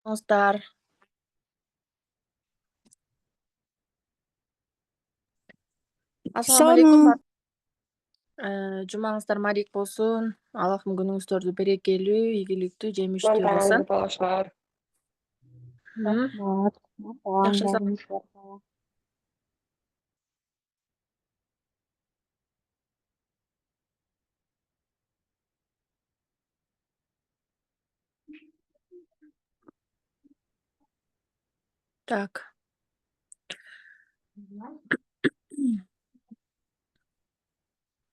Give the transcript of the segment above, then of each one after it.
Dostlar, assalomu alaykum. Salom. Жумаңыздар марек болсун. Аллахым күнүңүздөрдү берекелүү, игиликтүү, жемиштүү Baribir кылсын. boshlar. Мм, Rahmat. Sog'lom Жакшы bo'ling. Так.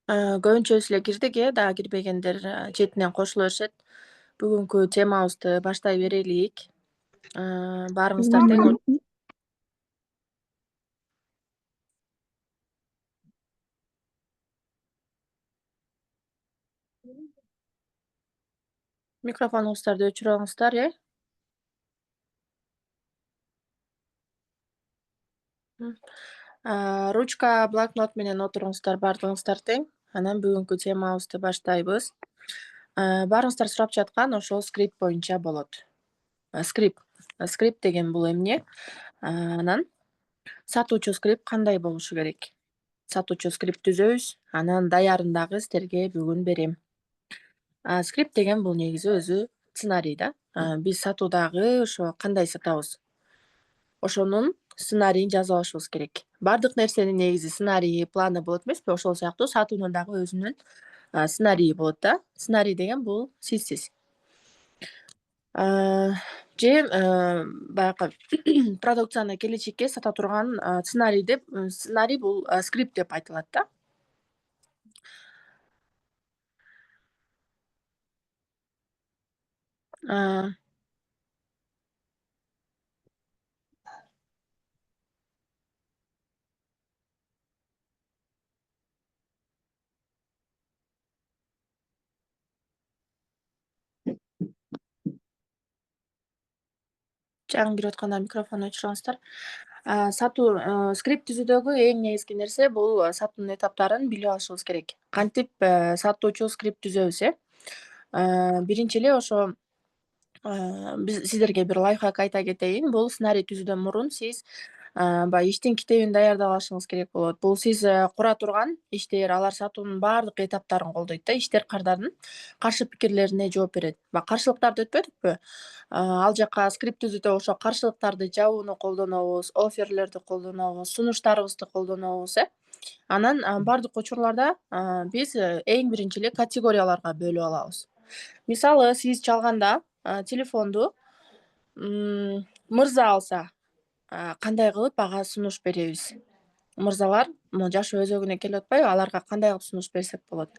Көбүнчөбүз эле кирдик, дагы кирбегендер четинен кошуло беришет. Бүгүнкү темабызды баштай берелик. Баарыңыздар тең. Микрофонуңуздарды өчүрөңүздар, Ручка, блокнот менен отуруңуздар баардыгыңыздар тең. Анан бүгүнкү темабызды баштайбыз. Баарыңыздар сурап жаткан ошол скрипт боюнча болот. Скрипт деген бул эмне? Анан сатуучу скрипт кандай болушу керек? Сатуучу скрипт түзөбүз, анан даярын дагы сиздерге бүгүн берем. Скрипт деген бул негизи өзү сценарий да. Биз сатуудагы ошо кандай сатабыз? Ошонун сценарийин жазып алышыбыз керек. Бардык нерсенин негизи сценарийи, планы болот эмеспи? Ошол сыяктуу сатуунун дагы өзүнүн сценарийи болот да. Сценарий деген бул сизсиз. Же баягы продукцияны келечекке сата турган сценарий бул скрипт деп айтылат да. Жаңы кирип атканда микрофонду өчүрүңүздар. Скрипт түзүүдөгү эң негизги нерсе бул сатуунун этаптарын билип алышыбыз керек. Кантип сатуучу скрипт түзөбүз, Биринчи эле ошо сиздерге бир лайфхак айта кетейин. Бул сценарий түзүүдөн мурун сиз баягы иштин китебин даярдап алышыңыз керек болот. Бул сиз кура турган иштер, алар сатуунун баардык этаптарын колдойт да. Иштер кардардын каршы пикирлерине жооп берет. Баягы каршылыктарды өтпөдүкпү? Ал жака скрипт түзүүдө ошо каршылыктарды жабууну колдонобуз, офферлерди колдонобуз, сунуштарыбызды колдонобуз, Анан бардык учурларда биз эң биринчи эле категорияларга бөлүп алабыз. Мисалы, сиз чалганда телефонду мырза алса, кандай кылып ага сунуш беребиз? Мырзалар жашы өзөгүнө келип атпайбы? Аларга кандай кылып сунуш берсек болот?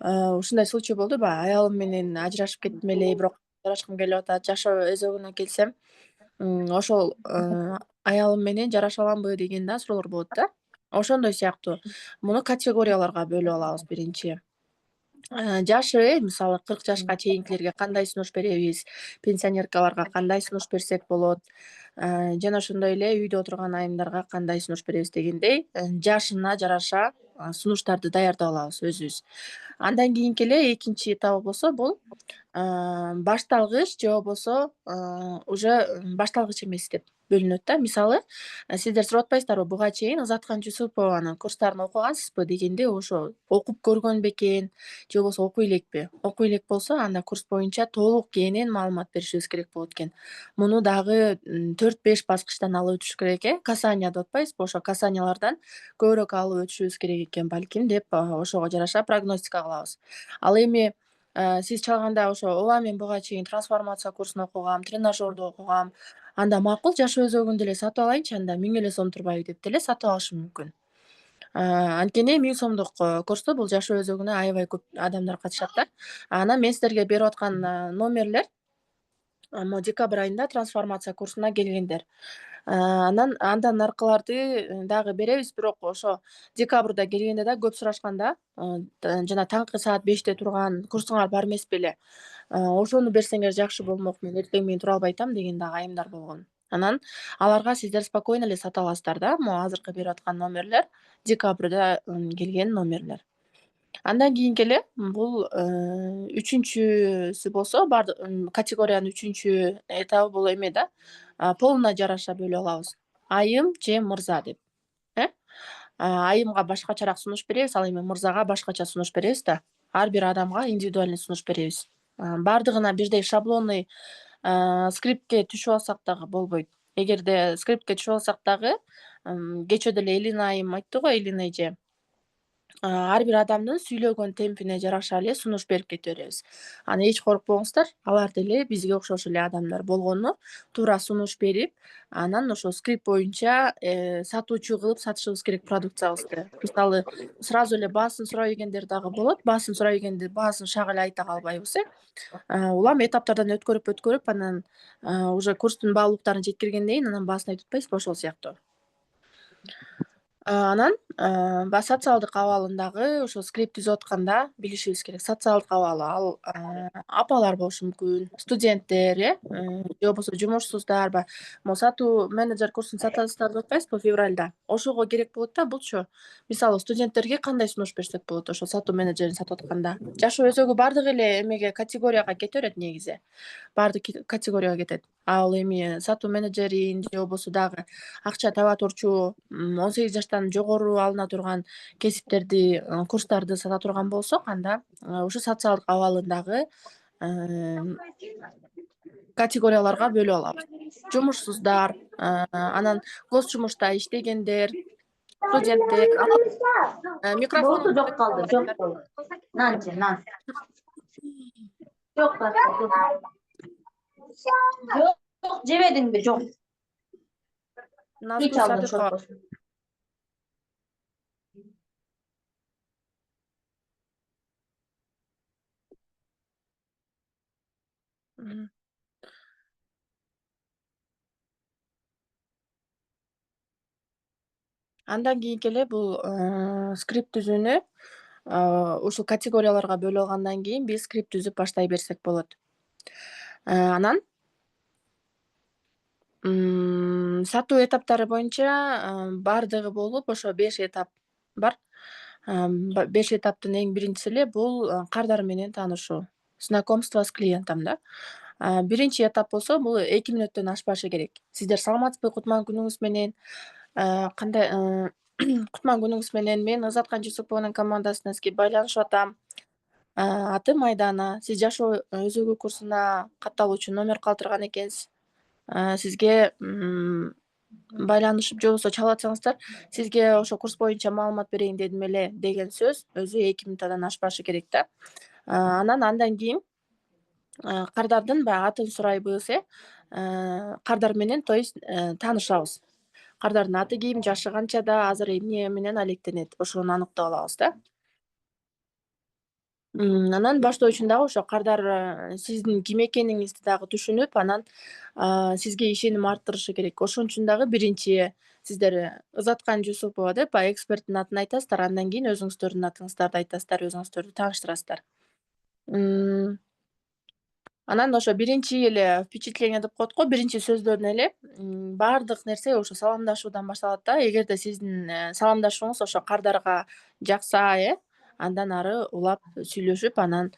Ушундай случай болдубу? Аялым менен ажырашып кеттим эле, бирок жарашкым келип атат. Жашы өзөгүнө келсем, ошол аялым менен жараша аламбы деген да суроолор болот да. Ошондой сыяктуу. Муну категорияларга бөлүп алабыз биринчи. Жашы, мисалы 40 жашка чейинкилерге кандай сунуш беребиз? Пенсионеркаларга кандай сунуш берсек болот? Жана ошондой эле үйдө отурган айымдарга кандай сунуш беребиз дегендей, жашына жараша сунуштарды даярдап алабыз өзүбүз. Андан кийинки эле экинчи этабы болсо бул башталгыч же болбосо уже башталгыч эмес деп бөлүнөт да. Мисалы, сиздер сурап атпайсыздарбы, буга чейин Ызаткан Жусупованын курстарын окугансызбы дегенде, ошо окуп көргөн бекен же болбосо окуй элекпи? Окуй элек болсо, анда курс боюнча толук кенен маалымат беришибиз керек болот экен. Муну дагы 4-5 баскычтан алып өтүш керек, Касания деп атпайбызбы? Ошо касаниялардан көбүрөөк алып өтүшүбүз керек экен балким деп, ошого жараша прогностика кылабыз. Ал эми сиз чалганда ошо ооба мен буга чейин трансформация курсун окугам, тренажерду окугам, анда макул жашы өзөгүндө эле сатып алайынчы, анда 1000 эле сом турбайбы деп деле сатып алышы мүмкүн. Анткени 1000 сомдук курсту бул жашы өзөгүнө аябай көп адамдар катышат да. Анан мен сиздерге берип аткан номерлер могу декабрь айында трансформация курсуна келгендер. Анан андан аркыларды дагы беребиз, бирок ошо декабрда келгенде да көп сурашкан да. Жана таңкы саат 5те турган курсуңар бар эмес беле? Ошону берсеңер жакшы болмок, мен эртең менен тура албай атам деген дагы айымдар болгон. Анан аларга сиздер спокойно эле сата аласыздар да. Могу азыркы берип аткан номерлер декабрда келген номерлер. Андан кийинки эле бул үчүнчүсү болсо категориянын үчүнчү этабы бул эме да, полуна жараша бөлүп алабыз. Айым же мырза деп. Э? Айымга башкачараак сунуш беребиз, ал эми мырзага башкача сунуш беребиз да. Ар бир адамга индивидуальный сунуш беребиз. Бардыгына бирдей шаблонный скриптке түшүп алсак дагы болбойт. Эгерде скриптке түшүп алсак дагы, кечээ деле Элина айым айтты го, Элина эже. Ар бир адамдын сүйлөгөн темпине жараша эле сунуш берип кете беребиз. Аны эч коркпоңуздар, алар деле бизге окшош эле адамдар болгону туура сунуш берип, анан ошол скрипт боюнча сатуучу кылып сатышыбыз керек продукциябызды. Мисалы, сразу эле баасын сурай бергендер дагы болот. Баасын сурай бергенде баасын шак эле айта калбайбыз. Улам этаптардан өткөрүп анан уже курстун баалуулуктарын жеткиргенден кийин анан баасын айтып атпайсызбы, ошол сыяктуу. Анан баягы социалдык абалындагы ошо скрипт түзүп атканда билишибиз керек. Социалдык абалы ал апалар болушу мүмкүн, студенттер, же болбосо жумушсуздар. Могу сатуу менеджер курсун сатасыздар деп атпайсызбы февралда? Ошого керек болот да булчу. Мисалы, студенттерге кандай сунуш берсек болот ошо сатуу менеджерин сатып атканда? Жашоо өзөгү бардык эле эмеге категорияга кете берет негизи. Баардык категорияга кетет. Ал эми сатуу менеджерин же болбосо дагы акча таба турчу 18 жаштан жогору алына турган кесиптерди, курстарды сата турган болсок, анда ушу социалдык абалындагы категорияларга бөлүп алабыз. Жумушсуздар, анан гос жумушта иштегендер, студенттер. Болду, Микрофонуңузду жок калды, жок болду. Нанчы, нан. Жок башка, жок. Жок, жебедиңби? Жок. Назгүл Ич алдым Садыкова. шорпосун. Андан кийинки эле бул скрипт түзүүнү ушул категорияларга бөлүп алгандан кийин биз скрипт түзүп баштай берсек болот. Анан сатуу этаптары боюнча бардыгы болуп ошо 5 этап бар. 5 этаптын эң биринчиси эле бул кардар менен таанышуу. Знакомство с клиентом да. Биринчи этап болсо бул 2 мүнөттөн ашпашы керек. Сиздер саламатсызбы? Кутман күнүңүз менен. Кандай кутман күнүңүз менен. Мен Ызаткан Жусупованын командасынан сизге байланышып атам. Атым Айдана. Сиз жашоо өзөгү курсуна катталуу номер калтырган экенсиз. Сизге байланышып же болбосо чалып атсаңыздар, сизге ошо курс боюнча маалымат берейин дедим эле деген сөз өзү 2 минутадан ашпашы керек да. Андан кийин кардардын баягы атын сурайбыз, кардар менен, то есть таанышабыз. Кардардын аты ким, жашы канчада, азыр эмне менен алектенет, ошону аныктап алабыз да. Анан баштоочунда ошо кардар сиздин ким экениңизди дагы түшүнүп, анан сизге ишеним арттырышы керек. Ошон үчүн дагы биринчи сиздер Ызаткан Жусупова деп баягы эксперттин атын айтасыздар, андан кийин өзүңүздөрдүн атыңыздарды айтасыздар, өзүңүздөрдү тааныштырасыздар. Анан ошо биринчи эле впечатление деп коет го, биринчи сөздөн эле баардык нерсе ошо саламдашуудан башталат да. Эгерде сиздин саламдашууңуз ошо кардарга жакса, андан ары улап сүйлөшүп, анан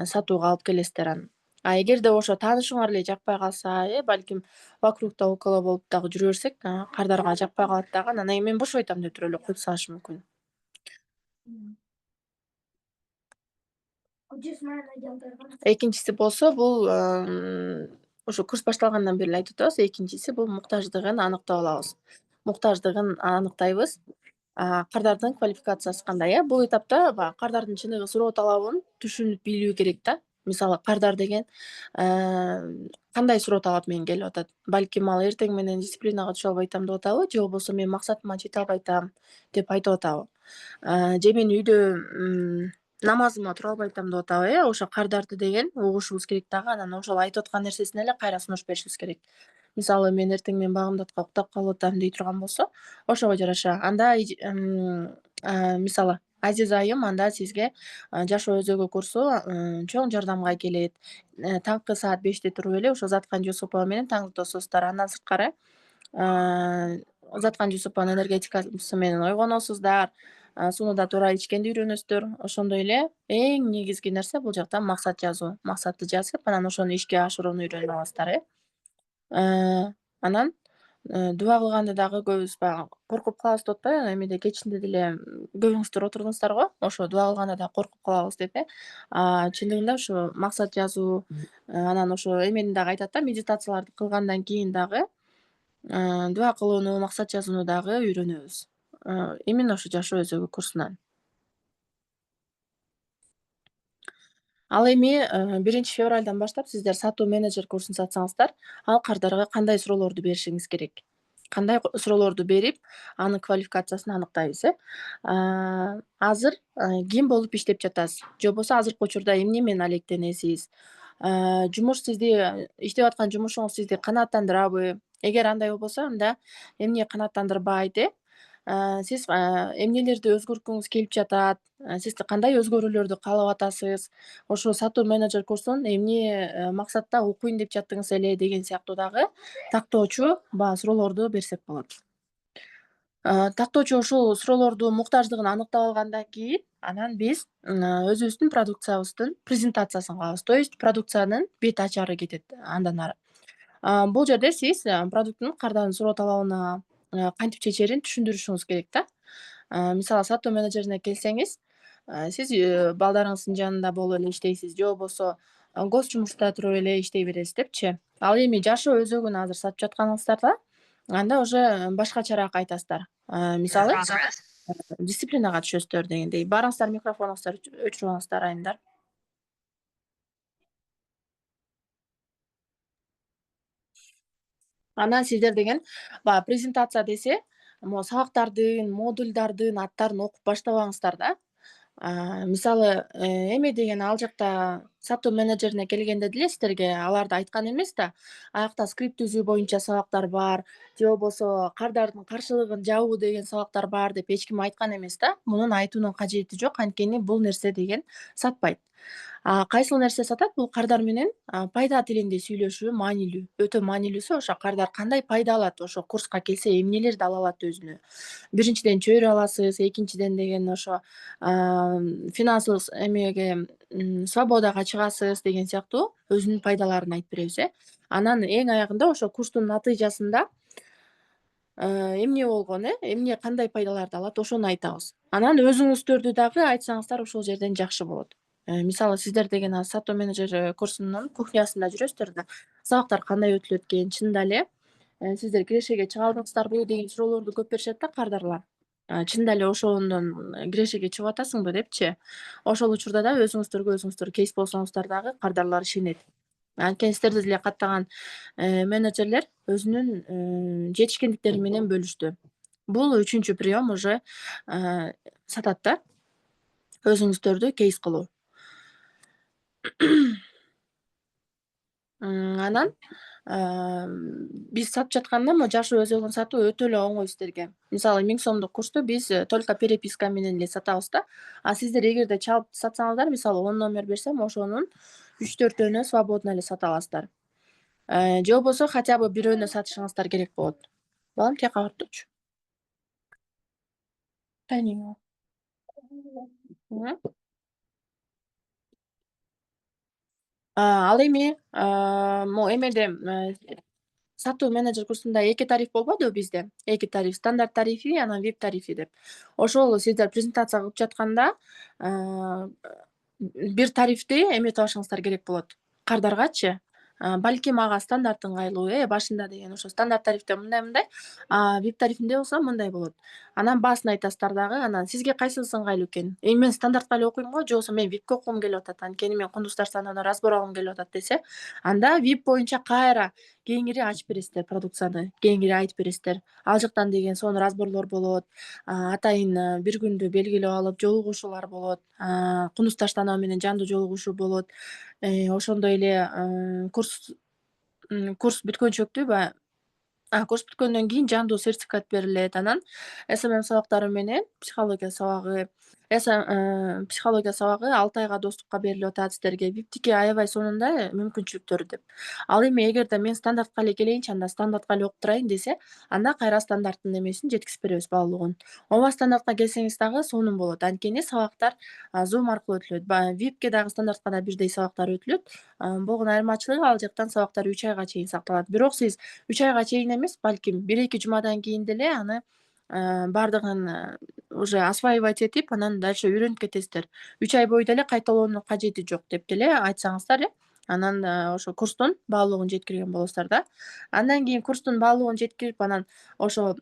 сатууга алып келесиздер аны. Эгерде ошо таанышууңар эле жакпай калса, балким вокруг да около болуп дагы жүрө берсек, кардарга жакпай калат дагы, анан мен бошойт деп туруп эле коюп салышы мүмкүн. Экинчиси болсо бул ушу курс башталгандан бери эле айтып атабыз. Экинчиси бул муктаждыгын аныктап алабыз. Муктаждыгын аныктайбыз. Кардардын квалификациясы кандай, бул этапта баягы кардардын чыныгы суроо талабын түшүнүп билүү керек да. Мисалы, кардар деген кандай суроо талап менен келип атат? Балким ал эртең менен дисциплинага түшө албай атам деп атабы, же болбосо мен максатыма жете албай атам деп айтып атабы? Же мен үйдө намазыма тура албай атам деп атабы, ошо кардарды деген угушубуз керек дагы, анан ошол айтып аткан нерсесине эле кайра сунуш беришибиз керек. Мисалы, мен эртең менен багымдатка уктап калып атам дей турган болсо, ошого жараша. Анда мисалы, Азиза айым анда сизге жашоо өзөгү курсу чоң жардамга келет. Таңкы саат 5те туруп эле ошо Заткан Жусупова менен таңдоосуздар. Андан сырткары Заткан Жусупованын энергетикасы менен ойгоносуздар. суунуда туура ичкенди үйрөнөсүздөр. Ошондой эле эң негизги нерсе бул жакта максат жазуу. Максатты жазып, анан ошону ишке ашырууну үйрөнүп аласыздар, э. Анан дуба кылганда дагы көбүбүз баягы коркуп калабыз деп атпайбы? Эмеде кечинде деле көбүңүздөр отурдуңуздар го, ошо дуба кылганда да коркуп калабыз деп, э. Чындыгында ушу максат жазуу, анан ошо эмени дагы айтат да, медитацияларды кылгандан кийин дагы дуба кылууну, максат жазууну дагы үйрөнөбүз. Именно ушу жашоо өзөгү курсунан. Ал эми 1 февралдан баштап сиздер сатуу менеджер курсун сатсаңыздар, ал кардарга кандай суроолорду беришиңиз керек? Кандай суроолорду берип, анын квалификациясын аныктайбыз, э. Азыр ким болуп иштеп жатасыз? Же болбосо азыркы учурда эмне менен алектенесиз? Жумуш сизди иштеп аткан жумушуңуз сизди канааттандырабы? Эгер андай болбосо, анда эмне канааттандырбайт, э? Сиз эмнелерди өзгөрткүңүз келип жатат? Сиз кандай өзгөрүүлөрдү каалап атасыз? Ошо сатуу менеджер курсун эмне максатта окуйн деп жаттыңыз эле деген сыяктуу дагы тактоочу баягы суроолорду берсек болот. Тактоочу ушул суроолордун муктаждыгын аныктап алгандан кийин, анан биз өзүбүздүн продукциябыздын презентациясын кылабыз. То есть продукциянын бет ачары кетет андан ары. Бул жерде сиз продукттун кардардын суроо талабына кантип чечерин түшүндүрүшүңүз керек да. Мисалы сатуу менеджерине келсеңиз, сиз балдарыңыздын жанында болуп эле иштейсиз же болбосо гос жумушта туруп эле иштей бересиз депчи. Ал эми жашоо өзөгүн азыр сатып жатканыңыздарда, анда уже башкачараак айтасыздар. Мисалы дисциплинага түшөсүздөр дегендей. Барыңыздар, микрофонуңузду өчүрүп алыңыздар, айнымдар. Анан сиздер деген баягы презентация десе, могу сабактардын, модульдардын аттарын окуп баштабаңыздар да. Мисалы, эме деген ал жакта сатуу менеджерине келгенде деле сиздерге аларды айткан эмес да. Аякта скрипт түзүү боюнча сабактар бар, же болбосо кардардын каршылыгын жабуу деген сабактар бар деп эч ким айткан эмес да. Мунун айтуунун кажети жок, анткени бул нерсе деген сатпайт. Кайсыл нерсе сатат? Бул кардар менен пайда тилинде сүйлөшүү маанилүү. Өтө маанилүүсү ошо кардар кандай пайда алат, ошо курска келсе эмнелерди ала алат өзүнө. Биринчиден чөйрө аласыз, экинчиден деген ошо финансылык эмеге свободага чыгасыз деген сыяктуу өзүнүн пайдаларын айтып беребиз, э. Анан эң аягында ошо курстун натыйжасында эмне болгон, эмне кандай пайдаларды алат, ошону айтабыз. Анан өзүңүздөрдү дагы айтсаңыздар ошол жерден жакшы болот. Мисалы сиздер деген азыр сатуу менеджер курсунун кухнясында жүрөсүздөр да, сабактар кандай өтүлөт экен, чынында эле сиздер кирешеге чыга алдыңыздарбы деген суроолорду көп беришет да кардарлар. Чынында эле ошондон кирешеге чыгып атасыңбы депчи. Ошол учурда да өзүңүздөр кейс болсоңуздар дагы кардарлар ишенет. Анткени сиздерди деле каттаган менеджерлер өзүнүн жетишкендиктери менен бөлүштү. Бул 3-прием уже сатат да, өзүңүздөрдү кейс кылуу. Анан биз сатып жатканда могу жашоо өзөгүн сатуу өтө эле оңой сиздерге. Мисалы 1000 сомдук курсту биз только переписка менен эле сатабыз да. Сиздер эгерде чалып сатсаңыздар, мисалы 10 номер берсем, ошонун 3-4өөнү свободно эле сата аласыздар. Же болбосо хотя бы бирөөнү сатышыңыздар керек болот. Балам тияка барып турчу. Тайнеңи ал. Ал эми могу эмеде сатуу менеджер курсунда 2 тариф болбодубу бизде? 2 тариф: стандарт тарифи, анан VIP тарифи деп. Ошол сиздер презентация кылып жатканда бир тарифти эметип алышыңыздар керек болот. Кардаргачы. Балким ага стандарт ыңгайлуу, башында деген ошо стандарт тарифте мындай, VIP тарифинде болсо мындай болот. Анан баасын айтасыздар дагы, анан сизге кайсысы ыңгайлуу экен? Мен стандартка эле окуйм го, же болбосо мен VIPке окугум келип атат, анткени мен кундуздар санынан разбор алгым келип атат десе, анда VIP боюнча кайра кеңири ачып бересиздер продукцияны, кеңири айтып бересиздер. Ал жактан деген сонун разборлор болот. Атайын бир күндү белгилеп алып жолугушуулар болот. Кундуз таштануу менен жандуу жолугушуу болот. Ошондой эле курс бүткөнчөктү баягы курс бүткөндөн кийин жандуу сертификат берилет. Анан SMM сабактары менен психология сабагы, Психология сабагы 6 айга доступка берилип атат сиздерге. VIP-тики аябай сонун да мүмкүнчүлүктөрү деп. Ал эми эгерде мен стандартка эле келейинчи, анда стандартка эле окуп турайын десе, анда кайра стандарттын эмесин жеткизип беребиз, баалуулугун. Ооба стандартка келсеңиз дагы сонун болот. Анткени сабактар Zoom аркылуу өтүлөт. VIP-ке дагы стандартка да бирдей сабактар өтүлөт. Болгон айырмачылыгы ал жактан сабактар 3 айга чейин сакталат. Бирок сиз 3 айга чейин эмес, балким 1-2 жумадан кийин деле аны бардыгын уже осваивать этип, анан дальше үйрөнүп кетесиздер. 3 ай бою деле кайталоонун кажети жок деп деле айтсаңыздар анан ошо курстун баалуулугун жеткирген болосуздар да. Андан кийин курстун баалуулугун жеткирип, анан ошо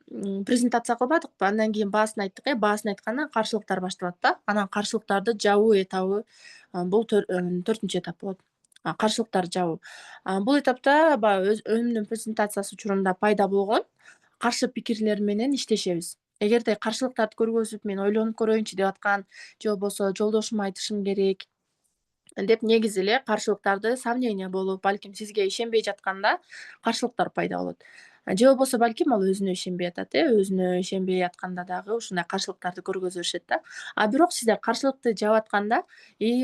презентация кылбадыкпы, андан кийин баасын айттык. Баасын айткандан каршылыктар башталат да. Анан каршылыктарды жабуу этабы бул 4-үнчү этап болот. Каршылыктарды жабуу. Бул этапта баягы өзүмдүн презентациясы учурунда пайда болгон каршы пикирлер менен иштешебиз. Эгерде каршылыктарды көргөзүп, мен ойлонуп көрөйүнчү деп аткан, же болбосо жолдошума айтышым керек деп негизи эле каршылыктарды сомнение болуп, балким сизге ишенбей жатканда каршылыктар пайда болот. Же болбосо балким ал өзүнө ишенбей атат, өзүнө ишенбей атканда дагы ушундай каршылыктарды көргөзө беришет да. Бирок сиздер каршылыкты жаап атканда,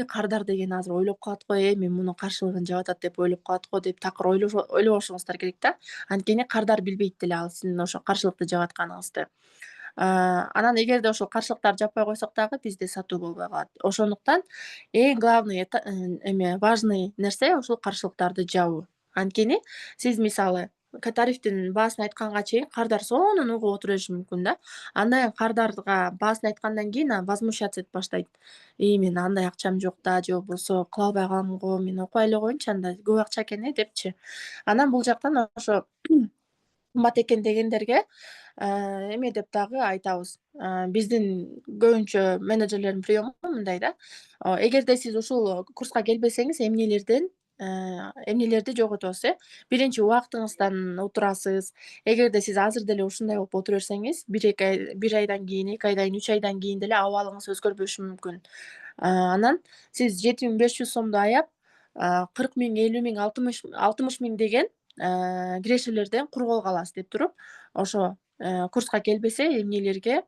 кардар деген азыр ойлоп калат го, мен мунун каршылыгын жаап атат деп ойлоп калат го деп такыр ойлобошуңуздар керек да. Анткени кардар билбейт деле ал сиздин ошо каршылыкты жаап атканыңызды. Анан эгерде ошол каршылыктарды жаппай койсок дагы бизде сатуу болбой калат. Ошондуктан эң главный важный нерсе ушул каршылыктарды жабуу. Анткени сиз мисалы тарифтин баасын айтканга чейин кардар сонун угуп отура бериши мүмкүн да. Андан кийин кардарга баасын айткандан кийин возмущаться этип баштайт. Мен андай акчам жок да, же болбосо кыла албай калам го, мен окуй эле коеюнчу, анда көп акча экен депчи. Анан бул жактан ошо кымбат экен дегендерге эме деп дагы айтабыз. Биздин көбүнчө менеджерлердин приёму мындай да. Эгерде сиз ушул курска келбесеңиз эмнелерди жоготосуз. Биринчи убактыңыздан утурасыз. Эгерде сиз азыр деле ушундай болуп отура берсеңиз, 1 айдан кийин, 2 айдан, 3 айдан кийин деле абалыңыз өзгөрбөшү мүмкүн. Анан сиз 7.500 сомду аяп, 40 000, 50 000, 60 000 деген кирешелерден кур кол каласыз деп туруп, ошо курска келбесе эмнелерди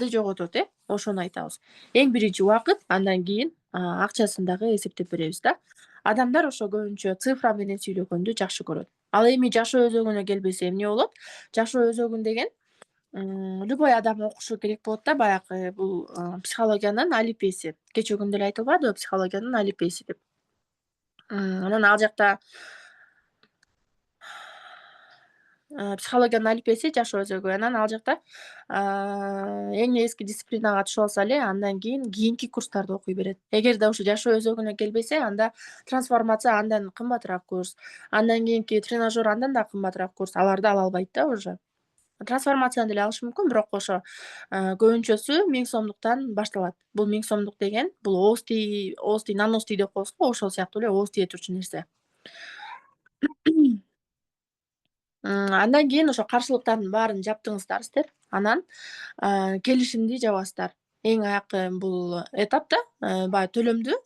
жоготот, ошону айтабыз. Эң биринчи убакыт, андан кийин акчасын дагы эсептеп беребиз да. Адамдар ошо көбүнчө цифра менен сүйлөгөндү жакшы көрөт. Ал эми жашоо өзөгүнө келбесе эмне болот? Жашоо өзөгүн деген любой адам окушу керек болот да, баягы бул психологиянын алипеси. Кечээ күнү деле айтылбадыбы психологиянын алипеси деп. Анан ал жакта психологиянын алипеси жашоо өзөгү. Анан ал жакта эң эски дисциплинага түшүп алса эле, андан кийинки курстарды окуй берет. Эгерде ушу жашоо өзөгүнө келбесе, анда трансформация андан кымбатыраак курс, андан кийинки тренажер андан да кымбатыраак курс. Аларды ала албайт да уже. Трансформацияны деле алышы мүмкүн, бирок ошо көбүнчөсү 1000 сомдуктан башталат. Бул 1000 сомдук деген бул ОСТИ, наности деп коебуз го, ошол сыяктуу эле ОСТИге турчу нерсе. Андан кийин ошо каршылыктардын баарын жаптыңыздар сиздер. Анан келишимди жабасыздар. Эң аякы бул этап да, баягы төлөмдү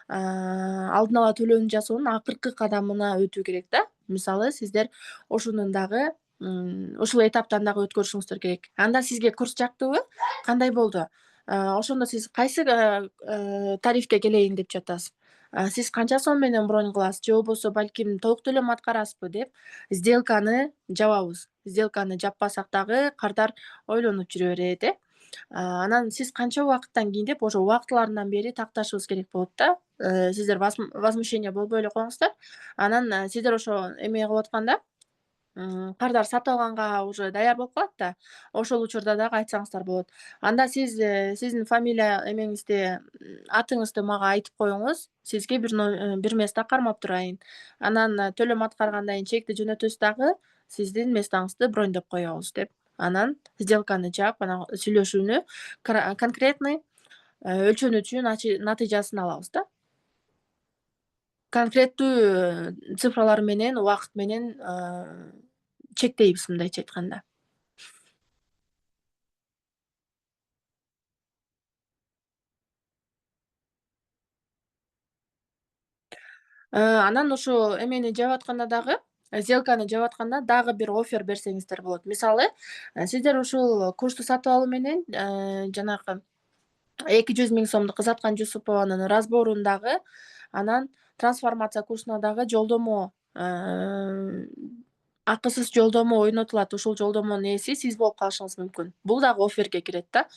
алдын ала төлөмдү жасоонун акыркы кадамына өтүү керек да. Мисалы сиздер ошонун дагы ушул этаптан дагы өткөрүшүңүздөр керек. Анда сизге курс жактыбы? Кандай болду? Ошондо сиз кайсы тарифке келейин деп жатасыз? Сиз канча сом менен бронь кыласыз? Же болбосо балким толук төлөм аткарасызбы деп сделканы жабабыз. Сделканы жаппасак дагы кардар ойлонуп жүрө берет, Анан сиз канча убакыттан кийин деп ошо убактыларынан бери такташыбыз керек болот да. Сиздер возмущение болбой эле коюңуздар. Анан сиздер ошо эме кылып атканда, кардар сатып алганга уже даяр болуп калат да. Ошол учурда дагы айтсаңыздар болот. Анда сиз сиздин фамилия эмеңизди, атыңызды мага айтып коюңуз. Сизге бир место кармап турайын. Анан төлөм аткаргандан кийин чекти жөнөтөбүз дагы сиздин местоңузду броньдоп коебуз деп. Анан сделканы жаап, анан сүйлөшүүнү конкретный өлчөнүүчү натыйжасын алабыз да. Конкреттүү цифралар менен, убакыт менен чектейбиз, мындайча айтканда. Анан ошо эмени жаап атканда дагы, сделканы жаап атканда дагы бир оффер берсеңиздер болот. Мисалы, сиздер ушул курсту сатып алуу менен жанагы 200 000 сомду Кызаткан Жусупованын разборундагы, анан трансформация курсуна дагы жолдомо, акысыз жолдомо ойнотулат. Ушул жолдомонун ээси сиз болуп калышыңыз мүмкүн. Бул дагы офферге кирет да.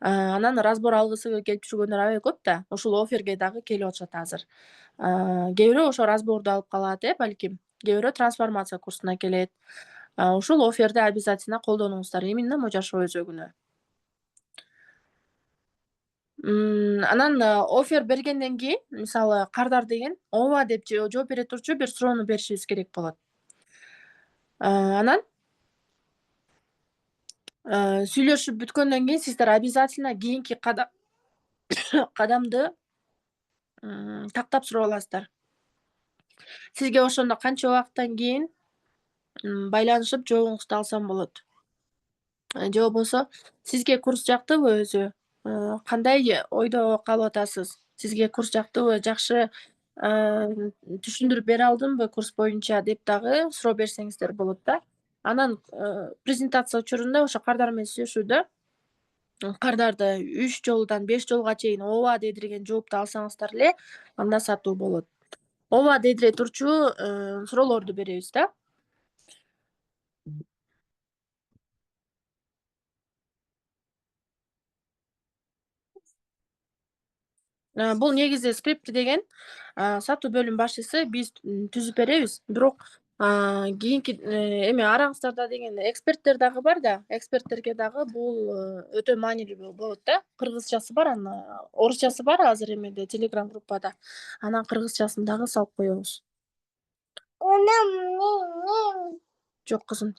Анан разбор алгысы келип жүргөндөр аябай көп да. Ушул офферге дагы келип атышат азыр. Кээ бирөө ошо разборду алып калат, балким. Кээ бирөө трансформация курсуна келет. Ушул офферди обязательно колдонуңуздар. Именно Можашова өзөгүнө. Анан оффер бергенден кийин, мисалы кардар деген ооба деп жооп бере турчу бир суроону беришибиз керек болот. Анан сүйлөшүп бүткөндөн кийин сиздер обязательно кийинки кадамды тактап сурап аласыздар. Сизге ошондо канча убакыттан кийин байланышып жообуңузду алсам болот. Же болбосо сизге курс жактыбы өзү? Кандай ойдо калып атасыз? Сизге курс жактыбы? Жакшы түшүндүрүп бере алдымбы курс боюнча деп дагы суроо берсеңиздер болот да. Анан презентация учурунда ошо кардар менен сүйлөшүүдө кардарды 3 жолудан 5 жолго чейин ооба дедирген жоопту алсаңыздар эле анда сатуу болот. Ооба дедире турчу суроолорду беребиз да. Бул негизи скрипт деген сатуу бөлүм башчысы биз түзүп беребиз. Бирок кийинки эме араңыздарда деген эксперттер дагы бар да. Эксперттерге дагы бул өтө маанилүү болот да. Кыргызчасы бар, анан орусчасы бар азыр эмеде Telegram группада. Анан кыргызчасын дагы салып коебуз. Жок кызым.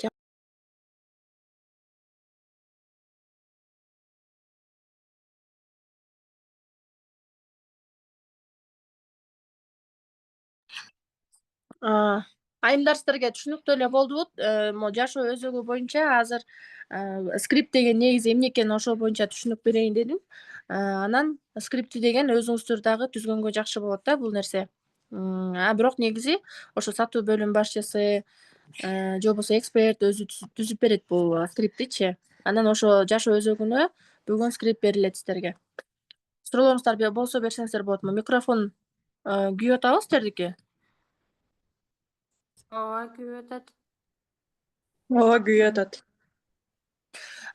Айымдар сиздерге түшүнүктүү эле болдубу? Могу жашоо өзөгү боюнча азыр скрипт деген негизи эмне экенин ошол боюнча түшүнүк берейин дедим. Анан скриптти деген өзүңүздөр дагы түзгөнгө жакшы болот да бул нерсе. Бирок негизи ошо сатуу бөлүм башчысы же болбосо эксперт өзү түзүп берет бул скриптичи. Анан ошо жашоо өзөгүнө бүгүн скрипт берилет сиздерге. Суроолоруңуздар болсо берсеңиздер болот. Микрофон күйүп атабы сиздердики? Ооба, күйүп атат. Ооба, күйүп атат.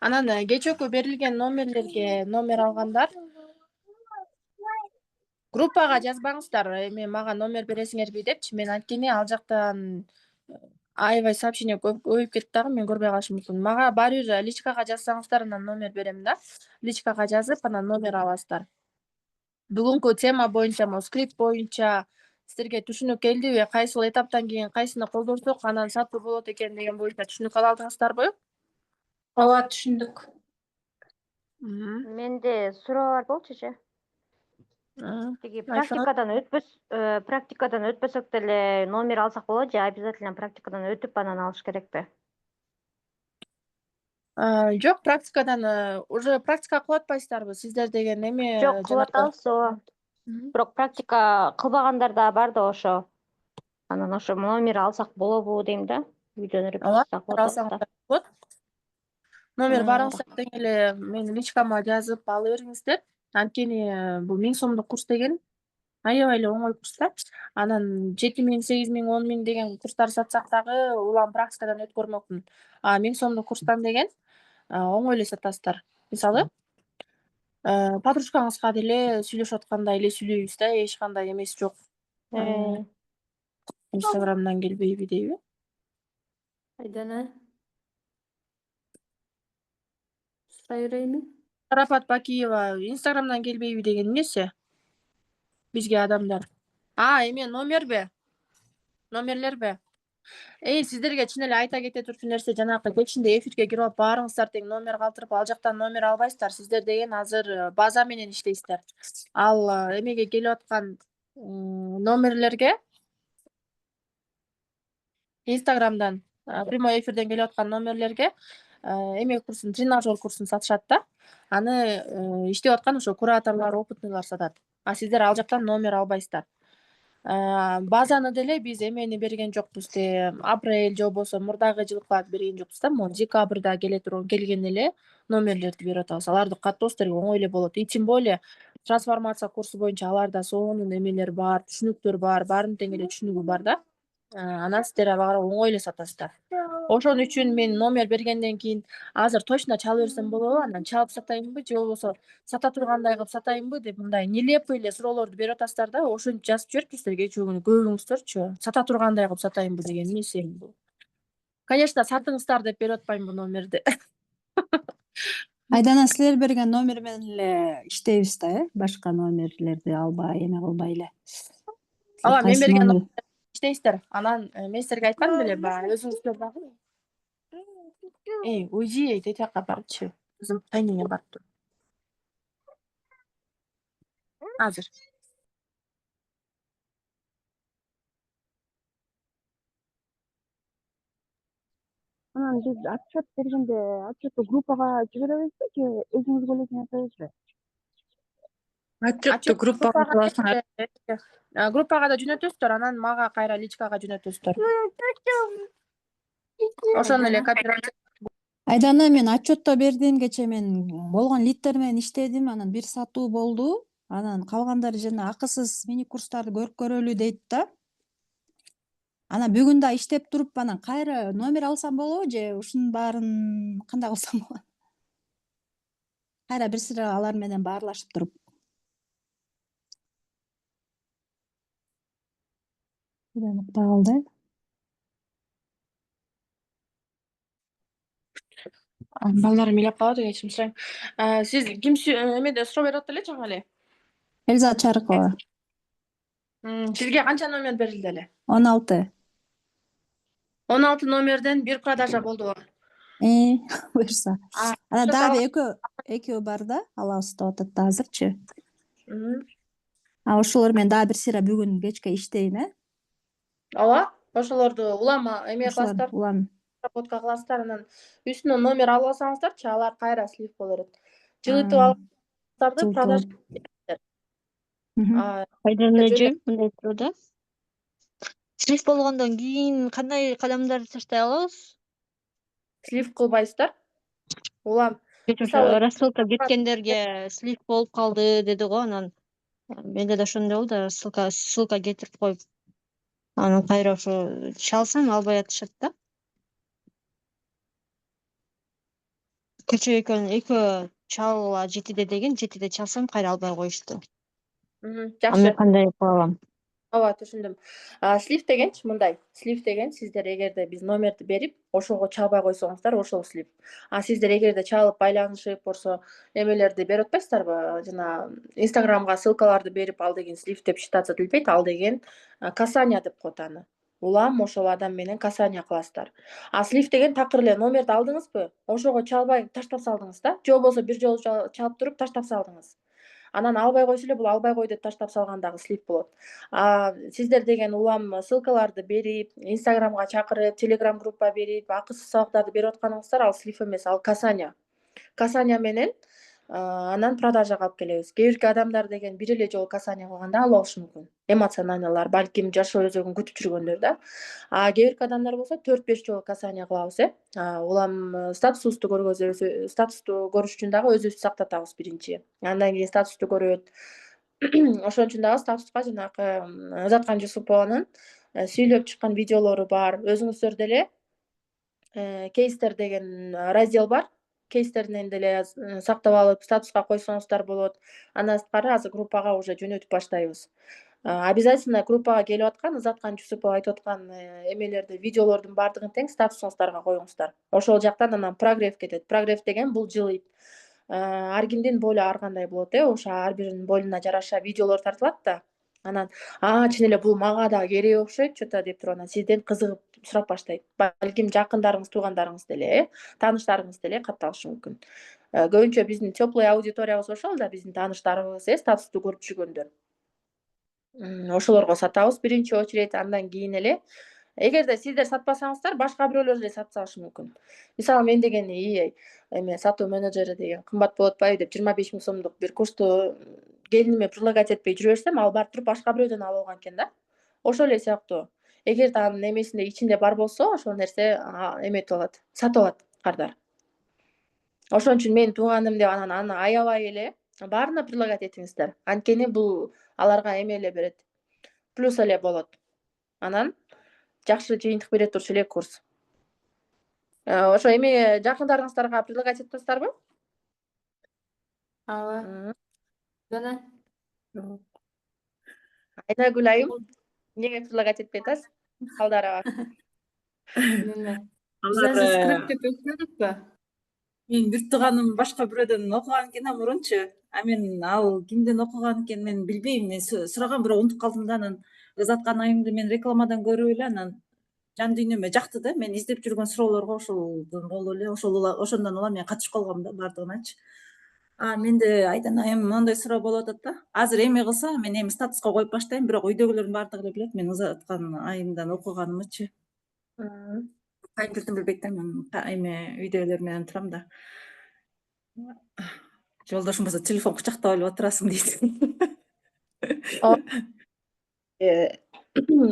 Анан кечээкү берилген номерлерге номер алгандар группага жазбаңыздар. Эми мага номер бересиңерби депчи. Мен анткени ал жактан аябай сообщение көбөйүп кетти дагы, мен көрбөй калышым мүмкүн. Мага баары бир личкага жазсаңыздар, анан номер берем да. Личкага жазып, анан номер аласыздар. Бүгүнкү тема боюнча, скрипт боюнча сиздерге түшүнүк келдиби? Кайсыл этаптан кийин кайсыны колдонсок анан сатуу болот экен деген боюнча түшүнүк ала алдыңыздарбы? Ооба, түшүндүк. Менде суроо бар болчу. Тиги практикадан өтпөсөк деле номер алсак болот же обязательно практикадан өтүп анан алыш керекпи? Жок, практикадан уже практика кылып атпайсыздарбы? Сиздер деген эме Жок, кылып атабыз, ооба. Бирок практика кылбагандар да бар да ошо. Анан ошо номер алсак болобу дейм да. Үйдөн репетиция кылып атабыз да. болот. Номер барыңыздар тең эле менин личкама жазып ала бериңиздер. Анткени бул 1000 сомдук курс деген аябай эле оңой курс да. Анан 7000, 8000, 10.000 деген курстар сатсак дагы улам практикадан өтүп көрмөкмүн. 1000 сомдук курстан деген оңой эле сатасыздар. Мисалы, подружкаңызга деле сүйлөшүп аткандай эле сүйлөйбүз да, эч кандай эмеси жок. Инстаграмдан келбейби дейби? Айдана. Сурай берейинби? Шарапат Бакиева Инстаграмдан келбейби деген эмнеси? Бизге адамдар. Эме номерби? Номерлерби? Сиздерге чын эле айта кете турчу нерсе, жанагы кечинде эфирге кирип алып баарыңыздар тең номер калтырып, ал жактан номер албайсыздар. Сиздер деген азыр база менен иштейсиздер. Ал эмеге келип аткан номерлерге Инстаграмдан прямой эфирден келип аткан номерлерге эме курсун, тренажер курсун сатышат да. Аны иштеп аткан ошо кураторлор, опытныйлар сатат. Сиздер ал жактан номер албайсыздар. Базаны деле биз эмени берген жокпуз апрель же болбосо мурдагы жылкыларды берген жокпуз да. Могу декабрда келген эле номерлерди берип атабыз. Аларды каттоо силерге оңой эле болот. И тем более трансформация курсу боюнча аларда сонун эмелер бар, түшүнүктөр бар, баарын тең эле түшүнүгү бар да. Анан сиздер ага карап оңой эле сатасыздар. Ошон үчүн мен номер бергенден кийин азыр точно чала берсем болобу, анан чалып сатайынбы же болбосо сата тургандай кылып сатайынбы деп мындай нелепый эле суроолорду берип атасыздар да. Ошентип жазып жибериптиrsиздер кечээ күнү көбүңүздөрчү. Сата тургандай кылып сатайынбы деген эмес эми бул. Конечно, сатыңыздар деп берип атпайм бул номерди. Айдана силер берген номер менен эле иштейбиз да, башка номерлерди албай, эме кылбай эле. Ооба, мен Кайсы берген номер? иштейсиздер. Анан мен силерге айткам беле, баягы өзүңүздөр дагы. Уйди, эти жака барчы. Кызым тайнеңе барып тур. Азыр. Анан биз отчет бергенде отчетту группага жиберебизби же өзүңүз эле жөнөтөбүзбү? Отчетту группага кыласыңар. Группага да жөнөтөсүздөр, анан мага кайра личкага жөнөтөсүздөр. Ошону эле кооператив. Айдана, мен отчетто бердим, кечээ мен болгон лидтер менен иштедим, анан бир сатуу болду. Анан калгандары жана акысыз мини курстарды көрүп көрөлү дейт да. Анан бүгүн да иштеп туруп, анан кайра номер алсам болобу же ушунун баарын кандай кылсам болот? Кайра бир сыра алар менен баарлашып туруп. Нукта калды. Балдарым ыйлап калат, кечирим сурайм. Сиз ким эмеде суроо берип атты эле жаңы эле? Эльза Чарыкова, Сизге канча номер берилди эле? 16. 16 номерден бир продажа болдубу? Буюрса. Анан дагы экөө бар да, алабыз деп атат да азырчы. Ошолор менен дагы бир сыйра бүгүн кечке иштейин, Ооба, ошолорду улам эме Ошолор кыласыздар, улам. работка кыласыздар, анан үстүнөн номер алып алсаңыздарчы, алар кайра слив боло берет. Жылытып алгандарды продажа. Айдана эже мындай турду. Слив болгондон кийин кандай кадамдарды таштай алабыз? Слив кылбайсыздар. Улам Рассылка кеткендерге слив болуп калды деди го, анан менде да ошондой болду, ссылка кетирип коюп, анан кайра ошо чалсам албай атышат да. Кечээ экөө чалгыла 7де деген, 7де чалсам кайра албай коюшту. Жакшы. Аны кандай кыла алам? Ооба, түшүндүм. Слив дегенчи мындай. Слив деген сиздер эгерде биз номерди берип, ошого чалбай койсоңуздар, ошол слив. Сиздер эгерде чалып байланышып, болсо эмелерди берип атпайсыздарбы? Жана Инстаграмга ссылкаларды берип, ал деген слив деп считаться этилбейт, ал деген касание деп коет аны. Улам ошол адам менен касание кыласыздар. Слив деген такыр эле номерди алдыңызбы, ошого чалбай таштап салдыңыз да, же болбосо бир жолу чалып туруп таштап салдыңыз. Анан албай койсо эле бул албай кой деп таштап салгандагы слив болот. Сиздер деген улам ссылкаларды берип, Инстаграмга чакырып, Телеграм группа берип, акысыз сабактарды берип атканыңыздар, ал слив эмес, ал касание. Касание менен анан продажага алып келебиз. Кээ бирки адамдар деген бир эле жолу касание кылганда алып алышы мүмкүн. Эмоциональныйлар, балким жашоо өзөгүн күтүп жүргөндөр да. Кээ бирки адамдар болсо 4-5 жолу касание кылабыз, Улам статусту көргөзөбүз. Статусту көрүш үчүн дагы өзүбүздү сактатабыз биринчи. Андан кийин статусту көрөт. Ошон үчүн дагы статуска жанагы Ызаткан Жусупованын сүйлөп чыккан видеолору бар. Өзүңүздөр деле кейстер деген раздел бар. Кейстеринен деле сактап алып, статуска койсоңуздар болот. Андан сырткары азыр группага уже жөнөтүп баштайбыз. Обязательно группага келип аткан Ызаткан Жусупова айтып аткан эмелерди, видеолордун баардыгын тең статусуңуздарга коюңуздар. Ошол жактан анан прогрев кетет. Прогрев деген бул жылыйт. Ар кимдин болу ар кандай болот, ошо ар биринин болуна жараша видеолор тартылат да. Анан чын эле бул мага да керек окшойт что-то деп туруп анан сизден кызыгып сурап баштайт. Балким жакындарыңыз, туугандарыңыз деле, тааныштарыңыз деле катталышы мүмкүн. Көбүнчө биздин теплый аудиториябыз ошол да, биздин тааныштарыбыз, статусту көрүп жүргөндөр. Ошолорго сатабыз биринчи очередь, андан кийин эле эгерде сиздер сатпасаңыздар, башка бирөөлөр эле сатып салышы мүмкүн. Мисалы мен деген эме сатуу менеджери деген кымбат болуп атпайбы деп 25 000 сомдук бир курсту келиниме предлагать этпей жүрө берсем, ал барып туруп башка бирөөдөн алып алган экен да. Ошол эле сыяктуу. Эгерде анын эмесинде ичинде бар болсо, ошол нерсе эметип алат, сатып алат кардар. Ошон үчүн менин тууганым деп анан аны аябай эле баарына предлагать этиңиздер. Анткени бул аларга эме эле берет, плюс эле болот. Анан жакшы жыйынтык бере турчу эле курс. Ошо эми жакындарыңыздарга предлагать этип атасыздарбы? Ооба. Жана Айнагүл айым, эмнеге предлагать этпей атасыз? Балдар аба. неме? Биз Алар азыр скриптеп өтмөдүкпү? менин бир тууганым башка бирөөдөн окуган экен мурунчу. Мен ал кимден окуган экенин мен билбейм. Мен сурагам, бирок унутуп калдым да. Анан Ызаткан айымды мен рекламадан көрүп эле анан жан дүйнөмө жакты да. Мен издеп жүргөн суроолорго ошолдон болуп эле ошондон улам мен катышып калгам да баардыгыначы. Менде Айдан айым моундай суроо болуп атат да. Азыр эме кылса мен эми статуска коюп баштайм, бирок үйдөгүлөрдүн баардыгы эле билет мен Ызаткан айымдан окуганымычы. Кайын журтун билбейт да, мен эме үйдөгүлөр менен турам да. Жолдошум болсо телефон кучактап эле отурасың дейт.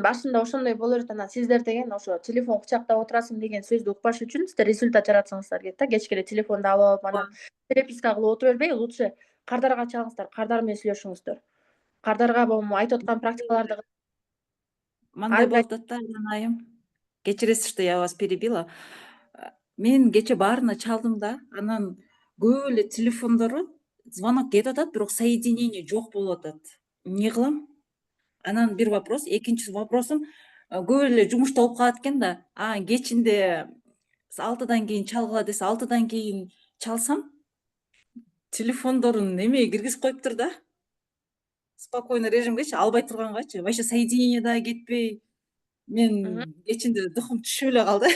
Башында ошондой боло берет. Анан сиздер деген ошо телефон кучактап отурасың деген сөздү укпаш үчүн сиздер результат жаратсаңыздар керек да. Кечке эле телефонду алып алып, анан переписка кылып отура бербей, лучше кардарга чалыңыздар, кардар менен сүйлөшүңүздөр. Кардарга могу айтып аткан практикаларды Мындай болуп атат да, Айдан айым. Кечиресиз, что я вас перебила. Мен кече баарына чалдым да, анан көп эле телефондору звонок кетип атат, бирок соединение жок болуп атат. Эмне кылам? Анан бир вопрос. Экинчи вопросум, көп эле жумушта болуп калат экен да. Кечинде 6-дан кийин чалгыла десе, 6-дан кийин чалсам, телефондорун эмеге киргизип коюптур да. Спокойный режимгечи, албай тургангачы. Вообще соединение дагы кетпей. Мен кечинде духум түшүп эле калды.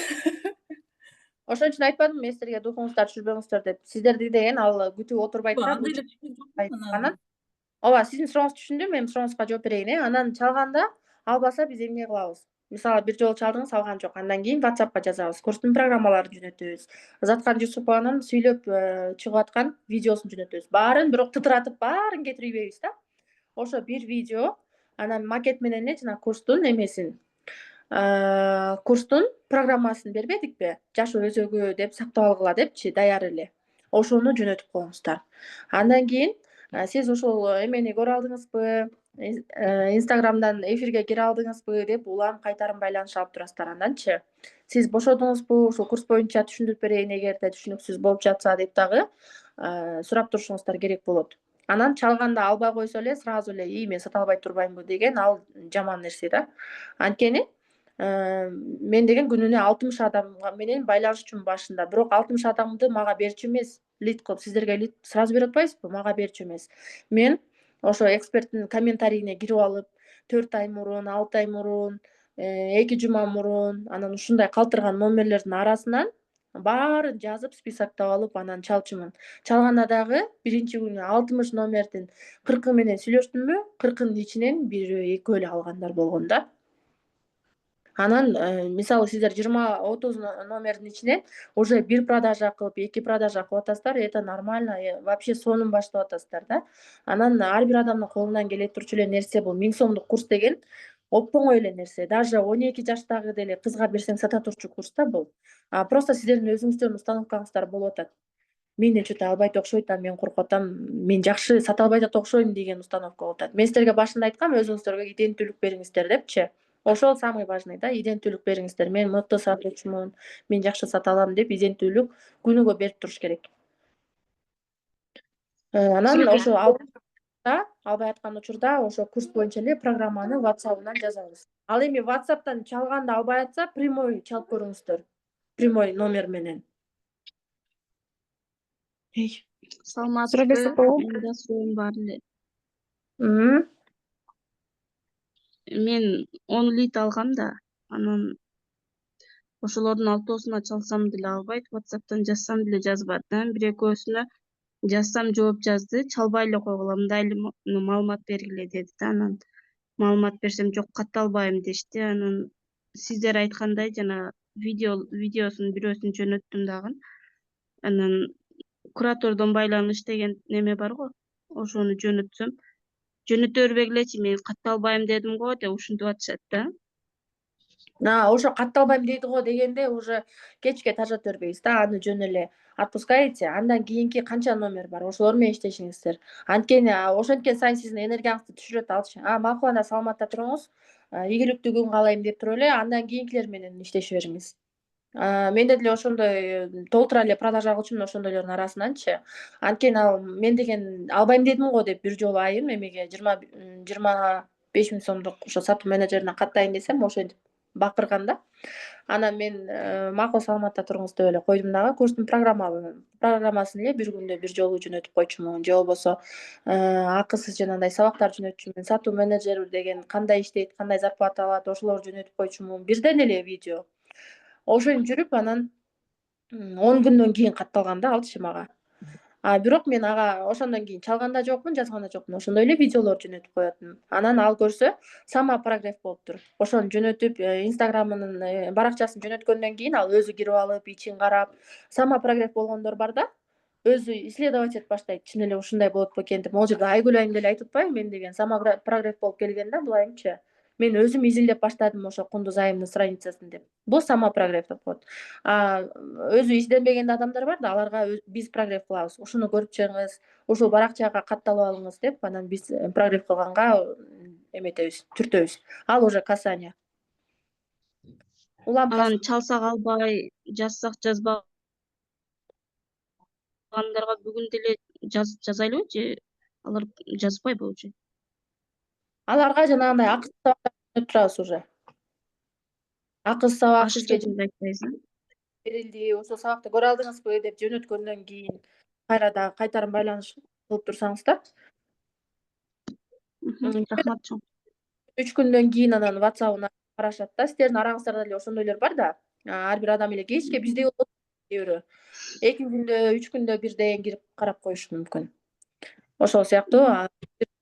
ошон үчүн айтпадымбы мен силерге духуңуздар түшүрбөңүздөр деп. Сиздерди деген ал күтүп отурбайт да. Андай эле түшкөн жокмун анан. Анан ооба, сиздин сурооңузду түшүндүм. Менин сурооңузга жооп берейин. Анан чалганда албаса биз эмне кылабыз? Мисалы бир жолу чалдыңыз, алган жок. Андан кийин WhatsAppка жазабыз. Курстун программаларын жөнөтөбүз. Ызаткан Жусупованын сүйлөп чыгып аткан видеосун жөнөтөбүз. Баарын бирок тытыратып баарын кетирип ийбейбиз да. Ошо бир видео, анан макет менен эле жана курстун эмесин, курстун программасын бербедикпи? Жаш өзөгү деп сактап алгыла депчи, даяр эле. Ошону жөнөтүп коюңуздар. Андан кийин сиз ушул эмени көрө алдыңызбы, Инстаграмдан эфирге кире алдыңызбы деп улам кайтарым байланыш алып турасыздар. Анданчы сиз бошодуңузбу, ушул курс боюнча түшүндүрүп берейин эгерде түшүнүксүз болуп жатса деп дагы сурап турушуңуздар керек болот. Анан чалганда албай койсо эле сразу эле мен сата албай турбаймынбы деген ал жаман нерсе да. Анткени мен деген күнүнө 60 адам менен байланышчумун башында. Бирок 60 адамды мага берчү эмес, лид кылып. Сиздерге лид сразу берип атпайсызбы? Мага берчү эмес. Мен ошо эксперттин комментарийине кирип алып, 4 ай мурун, 6 ай мурун, 2 жума мурун, анан ушундай калтырган номерлердин арасынан баарын жазып, списоктоп алып, анан чалчумун. Чалганда дагы биринчи күнү 60 номердин 40 менен сүйлөштүмбү? 40-ын ичинен 1-2 эле алгандар болгон да. Анан мисалы сиздер 20-30 номердин ичинен уже 1 продажа кылып, 2 продажа кылып атасыздар, это нормально, вообще сонун баштап атасыздар да. Анан ар бир адамдын колунан келе турчу эле нерсе бул. 1000 сомдук курс деген оп-оңой эле нерсе. Даже 12 жаштагы деле кызга берсең сата турчу курс да бул. Просто сиздердин өзүңүздөрдүн установкаңыздар болуп атат. Мен что-то албайт окшойт, мен коркуп атам, мен жакшы сата албай окшойм деген установка болуп атат. Мен силерге башында айткам, өзүңүздөргө иденттүүлүк бериңиздер депчи. Ошол самый важный да, иденттүүлүк бериңиздер. Мен мыкты сатуучумун, мен жакшы сата алам деп иденттүүлүк күнүгө берип туруш керек. Анан ошо албай аткан учурда ошо курс боюнча эле программаны WhatsApp-ынан жазабыз. Ал эми WhatsApp-тан чалганда албай атса, прямой чалып көрүңүздөр. Прямой номер менен. Саламатсызбы? Менде суроом бар эле. Мен 10 лид алгам да, анан ошолордун 6-осуна чалсам деле албайт, WhatsApp-тан жазсам деле жазбайт. Анан бир экөөсүнө жазсам жооп жазды, чалбай эле койгула, мындай эле маалымат бергиле деди да. Анан маалымат берсем жок, ката албайм дешти. Анан сиздер айткандай жана видеосунун бирөөсүн жөнөттүм дагы. Анан куратордон байланыш деген неме бар го, ошону жөнөтсөм жөнөтө бербегилечи, мен катталбайм дедим го деп ушинтип атышат да. Ошо катталбайм дейт го дегенде уже кечке тажап бербейбиз да, аны жөн эле отпускаете, андан кийинки канча номер бар, ошолор менен иштешиңиздер. Анткени ошенткен сайын сиздин энергияңызды түшүрөт алчы. Макул, анда саламатта туруңуз, ийгиликтүү күн каалайм деп туруп эле андан кийинкилер менен иштеше бериңиз. Менде деле ошондой толтура эле продажа кылчумун ошондойлордун арасынанчы. Анткени мен деген албайм дедим го деп бир жолу айым эмеге 25 000 сомдук ошо сатуу менеджерине каттайын десем, ошентип бакырган да. Анан мен макул, саламатта туруңуз деп эле койдум дагы. Курстун программасын эле бир күндө бир жолу жөнөтүп койчумун. Же болбосо акысыз жанагындай сабактар жөнөтчүмүн. Сатуу менеджери деген кандай иштейт, кандай зарплата алат, ошолорду жөнөтүп койчумун. Бирден эле видео. Ошентип жүрүп анан 10 күндөн кийин катталган да алчы мага. Бирок мен ага ошондон кийин чалган да жокмун, жазган да жокмун. Ошондой эле видеолорду жөнөтүп коетмун. Анан ал көрсө сама прогресс болуптур. Ошону жөнөтүп, инстаграмынын баракчасын жөнөткөндөн кийин ал өзү кирип алып, ичин карап, сама прогресс болгондор бар да. Өзү исследовать этип баштайт. Чын эле ушундай болот бекен деп. Могул жерде Айгүл айым деле айтып атпайбы, мен деген сама прогресс болуп келген да булайымчы. Мен өзүм изилдеп баштадым ошо Кундуз айымдын страницасын деп. Бул сама прогресс деп коет. Өзү изденбеген адамдар бар да, аларга биз прогресс кылабыз. Ушуну көрүп чыгыңыз, ушул баракчага катталып алыңыз деп, анан биз прогресс кылганга эметебиз, түртөбүз. Ал уже касание. Анан чалсак албай, жазсак жазбагандарга бүгүн деле жазайлыбы же алар жазбайбы уже? Аларга жанагындай акысыз сабактар жөнөтүп турабыз уже. Акысыз сабак сизге Ашыкча айтпайсың. берилди, ошол сабакты көрө алдыңызбы деп жөнөткөндөн кийин кайра дагы кайтарым байланыш кылып турсаңыз да. Рахмат чоң. 3 күндөн кийин анан WhatsApp-ына карашат да. Сиздердин араңыздарда деле ошондойлор бар да. Ар бир адам эле кечке биздей болот бирөө. 2 күндө, 3 күндө бирден кирип карап коюшу мүмкүн. Ошол сыяктуу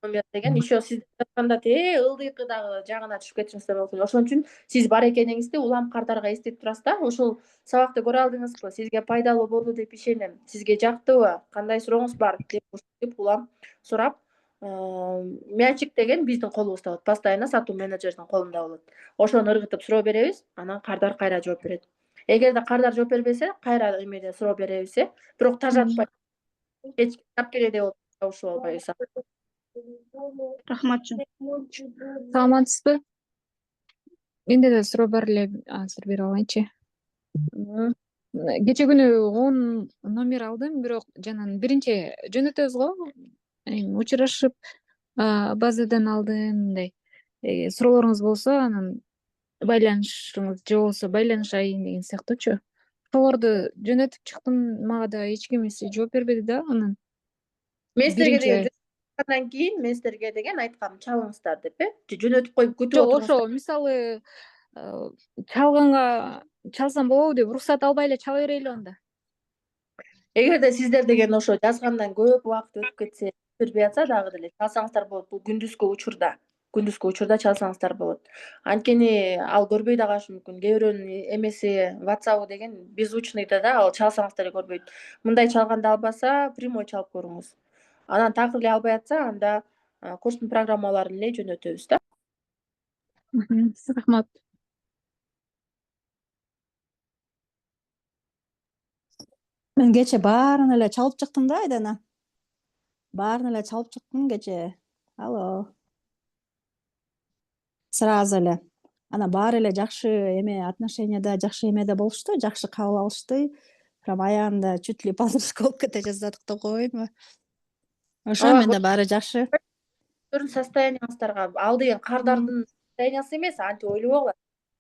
номер деген еще сиздер жазганда ылдыйкы дагы жагына түшүп кетишиңиздер мүмкүн. Ошон үчүн сиз бар экениңизди улам кардарга эстетип турасыз да. Ошол сабакты көрө алдыңызбы? Сизге пайдалуу болду деп ишенем. Сизге жактыбы? Кандай сурооңуз бар деп улам сурап, мячик деген биздин колубузда болот. Постоянно сатуу менеджердин колунда болот. Ошону ыргытып суроо беребиз, анан кардар кайра жооп берет. Эгерде кардар жооп бербесе, кайра эмеде суроо беребиз, бирок тажатпай кечке келеде болуп табышып албайбыз. Рахмат чоң. Саламатсызбы? Менде да суроо бар эле, азыр бере алайынчы. Кече күнү 10 номер алдым, бирок жанагы биринчи жөнөтөбүз го, учурашып, базадан алдым, мындай. Суроолоруңуз болсо, анан байланышыңыз же болбосо байланышайын деген сыяктуучу. Ошолорду жөнөтүп чыктым, мага да эч ким жооп бербеди да, анан Мен сиздерге деген биринчи андан кийин мен сиздерге деген айткам, чалыңыздар деп, жөнөтүп коюп күтүп жок, отуруңуздар. ошо мисалы чалганга чалсам болобу деп уруксат албай эле чала берели анда. Эгерде сиздер деген ошо жазгандан көп убакыт өтүп кетсе, бербей атса дагы деле чалсаңыздар болот. Бул күндүзгү учурда чалсаңыздар болот. Анткени ал көрбөй да калышы мүмкүн. Кээ бирөөнүн эмеси WhatsApp деген беззвучныйда да, ал чалсаңыз деле көрбөйт. Мындай чалганда албаса, прямой чалып көрүңүз. Анан такыр эле албай атса, анда курстун программаларын эле жөнөтөбүз да. Рахмат. Мен кече баарын эле чалып чыктым да, Айдана. Баарын эле чалып чыктым кече. Алло. Сразу эле. Анан баары эле жакшы отношенияда, жакшы эмеде болушту, жакшы кабыл алышты. Прям аягында чуть ли подружка болуп кете жаздадык деп коеюнбу. Ошо менде баары жакшы. Көрүн состоянияңыздарга ал деген кардардын состояниясы эмес, антип ойлобогула.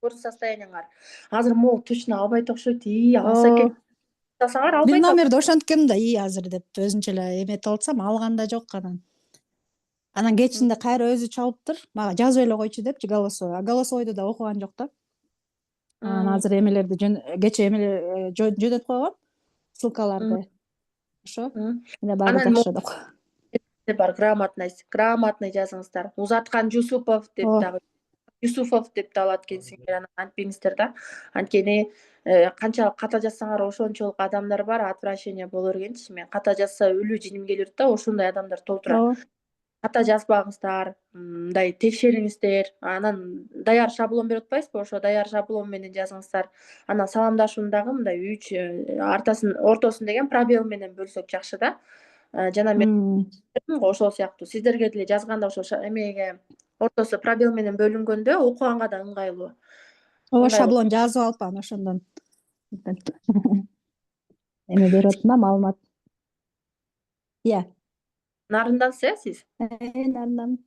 Көрүн состоянияңар. Азыр могу точно албайт окшойт. Алса экен. Жасаңар Бир албайт. номерди ошенткем да, азыр деп өзүнчө эле эметип алсам, алган да жок анан. Анан кечинде кайра өзү чалыптыр. Мага жазып эле койчу депчи голосовой. Голосовойду да окуган жок да. Анан азыр эмелерди кече жөнөтүп койгом, ссылкаларды. Ошо. Менде баары жакшы деп. Бар грамотный жазыңыздар. Узаткан Жусупов деп дагы, Юсуфов деп да алат экенсиңер, анан антпеңиздер да. Анткени канчалык ката жазсаңар ошончолук адамдар бар, отвращение боло бергенчи. Мен ката жазса өлүү жиним келип да, ошондой адамдар толтура. ката жазбаңыздар, мындай текшериңиздер. Анан даяр шаблон берип атпайсызбы? Ошо даяр шаблон менен жазыңыздар. Анан саламдашууну дагы мындай 3 ортосун деген пробел менен бөлсөк жакшы да. Жана мен ошол сыяктуу сиздерге деле жазганда ошо эмеге ортосу пробел менен бөлүнгөндө окуганга да ыңгайлуу. Ооба, шаблон жазып алып анан ошондон эме берип атам да, маалымат. Иә. Нарындансыз сиз? Нарындан.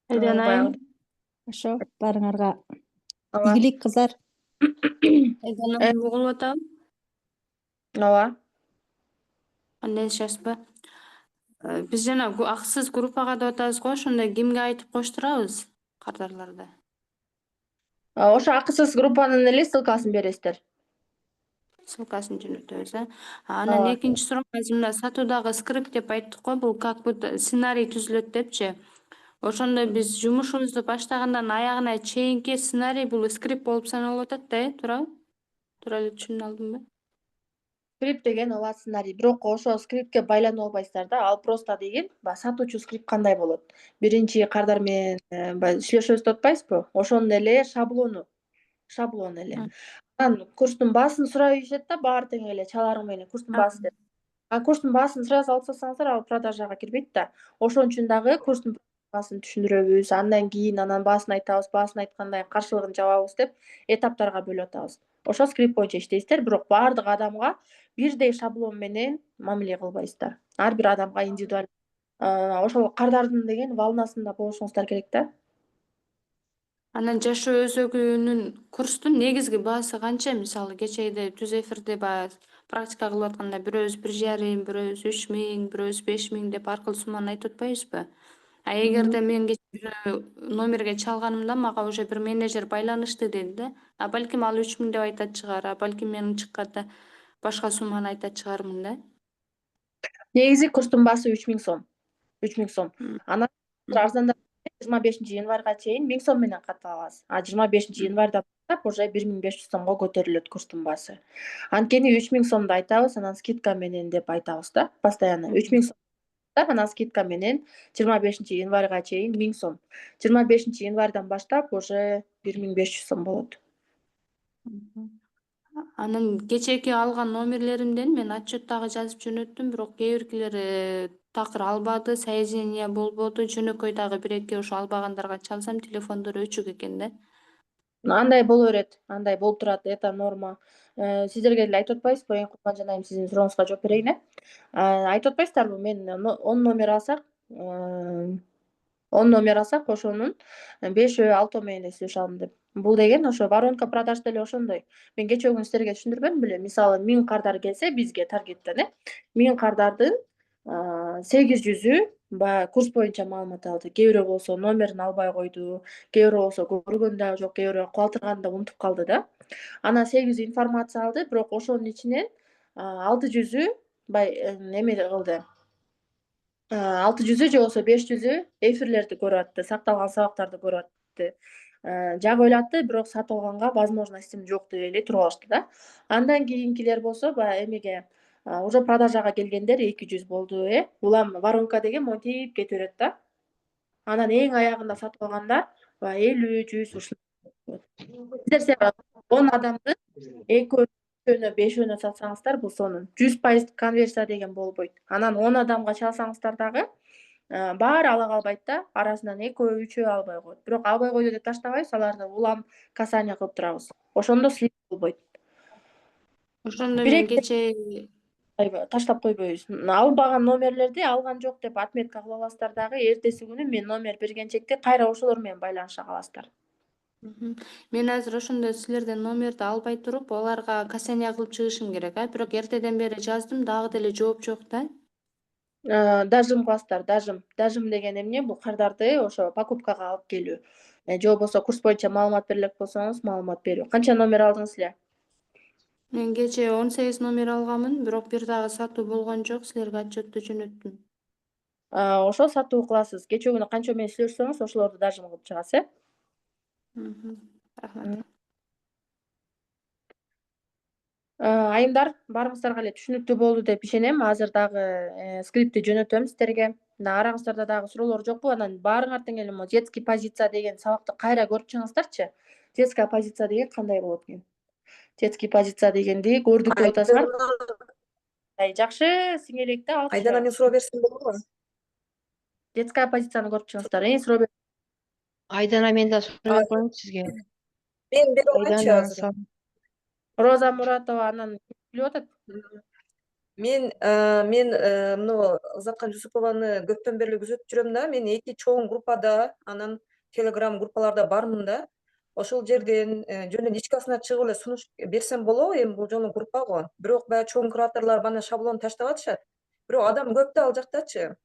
Айданайым. Ошо, баарыңарга Ооба. ийгилик, кыздар. Айданайым угулуп атам. Ооба. Кандай ишасызбы? Биз жана акысыз группага деп атабыз го, ошондо кимге айтып коштурабыз кардарларды? Ошо акысыз группанын эле ссылкасын бересиздер. Ссылкасын жөнөтөбүз, Анан экинчи суроо, азыр мына сатуудагы скрипт деп айттык го, бул как будто сценарий түзүлөт депчи. Ошондо биз жумушубузду баштагандан аягына чейинки сценарий бул скрипт болуп саналып атат да, туурабы? Туура эле түшүнүп алдымбы? Скрипт деген ооба сценарий, бирок ошо скриптке байланып албайсыздар да. Ал просто деген баягы сатуучу скрипт кандай болот? Биринчи кардар менен баягы иштешебиз деп атпайсызбы? Ошонун эле шаблон эле. Анан курстун баасын сурап ийишет да, баары тең эле чаларың менен курстун баасы деп. Курстун баасын сразу алып салсаңыздар, ал продажага кирбейт да. Ошон үчүн дагы курстун баасын түшүндүрөбүз, андан кийин анан баасын айтабыз, баасын айткандан кийин каршылыгын жабабыз деп этаптарга бөлүп атабыз. Ошо скрипт боюнча иштейсиздер, бирок баардык адамга бирдей шаблон менен мамиле кылбайсыздар. Ар бир адамга индивидуаль. Ошол кардардын деген волнасында болушуңуздар керек да. Анан жашоо өзөгүнүн курстун негизги баасы канча? Мисалы кечеде түз эфирде баягы практика кылып атканда бирөөбүз 1,5, бирөөбүз 3.000, бирөөбүз 5.000 деп ар кыл сумманы айтып атпайбызбы? Эгерде мен номерге чалганымда мага уже бир менеджер байланышты деди да. Балким ал 3.000 деп айтат чыгар, балким мен чыкканда башка сумманы айтат чыгармын да. Негизи курстун баасы 3.000 сом. 3.000 сом. Анан арзандап 25-январга чейин 1000 сом менен ката аласыз. 25-январда баштап уже 1500 сомго көтөрүлөт курстун баасы. Анткени 3000 сомду айтабыз, анан скидка менен деп айтабыз да, постоянно. 3000 сом анан скидка менен 25-январга чейин 1000 сом. 25-январдан баштап уже 1500 сом болот. Анан кечээки алган номерлеримден мен отчеттагы жазып жөнөттүм, бирок кээ биркилери такыр албады, соединение болбоду. Жөнөкөй дагы 1-2 ошо албагандарга чалсам телефондору өчүк экен да. Андай боло берет, андай болуп турат, это норма. Сиздерге деле айтып атпайсызбы, эң курман жанайым, сиздин сурооңузга жооп берейин, айтып атпайсыздарбы, мен 10 номер алсак, ошонун 5 6 менен эле сүйлөшө алдым деп. Бул деген ошо воронка продаж деле ошондой. Мен кечээ күнү сиздерге түшүндүрбөдүм беле? Мисалы 1000 кардар келсе бизге таргеттен, 1000 кардардын 800-ü баягы курс боюнча маалымат алды. Кээ бирөө болсо номерин албай койду, кээ бирөө болсо көргөн дагы жок, кээ бирөө кубалтырганды да унутуп калды да. Анан 800 информация алды, бирок ошонун ичинен 600-ü баягы неме кылды. 600-ü же болбосо 500-ü эфирлерди көрүп атты, сакталган сабактарды көрүп атты. Жак ойлотту, бирок сатылганга возможностьим жок деп эле туруп алышты да. Андан кийинкилер болсо баягы эмеге уже продажага келгендер 200 болду, Улам воронка деген монтип кете берет да. Анан эң аягында сатып алгандар баягы 50 100 ушундай. Сиздер 10 адамдын 2-өөнө 5-өөнө сатсаңыздар бул сонун 100% конверсия деген болбойт. Анан 10 адамга чалсаңыздар дагы баары ала калбайт да. Арасынан 2-өө 3-өө албай коет. Бирок албай койду деп таштабайбыз, аларды улам касание кылып турабыз. Ошондо слив болбойт. Ошондо мен кечээ таштап койбойбуз. Албаган номерлерди алган жок деп отметка кылып аласыздар дагы, эртеси күнү мен номер берген чекти кайра ошолор менен байланыша каласыздар. Мен азыр ошондо силерден номерди албай туруп, аларга касание кылып чыгышым керек, бирок эртеден бери жаздым, дагы деле жооп жок да. Дажим кыласыздар, дажим деген эмне? Бул кардарды ошо покупкага алып келүү. Же болбосо курс боюнча маалымат бере элек болсоңуз, маалымат берүү. Канча номер алдыңыз эле? Мен кечээ 18 номер алганмын, бирок бир дагы сатуу болгон жок, силерге отчетту жөнөттүм. Ошол сатуу кыласыз. Кечээ күнү канча менен сүйлөшсөңүз, ошолорду дажим кылып чыгасыз, Рахмат. Айымдар, барыңыздарга эле түшүнүктүү болду деп ишенем. Азыр дагы скриптти жөнөтөм сиздерге. Мына араңыздарда дагы суроолор жокпу? Анан баарыңар тең эле могу детский позиция деген сабакты кайра көрүп чыгыңыздарчы. Детская позиция деген кандай болот экен? Детский позиция дегенди көрдүк деп атасыңар. Жакшы, сиңелейт да алчы. Айдана, мен суроо берсем болобу? Детская позицияны көрүп чыгыңыздар. Суроо бер. Айдана, мен да суроо берип коеюнчу сизге. Мен бере алайынчы Айдана, азыр. Роза Муратова анан ким билип атат? Мен мына Ызаткан Жусупованы көптөн бери күзөтүп жүрөм да. Мен 2 чоң группада, анан Telegram группаларда бармын да. Ошол жерден жөнүндө ичкасына чыгып эле сунуш берсем болобу? Эми бул жолу группа го. Бирок баягы чоң кураторлор бана шаблон таштап атышат. Бирок адам көп да ал жактачы.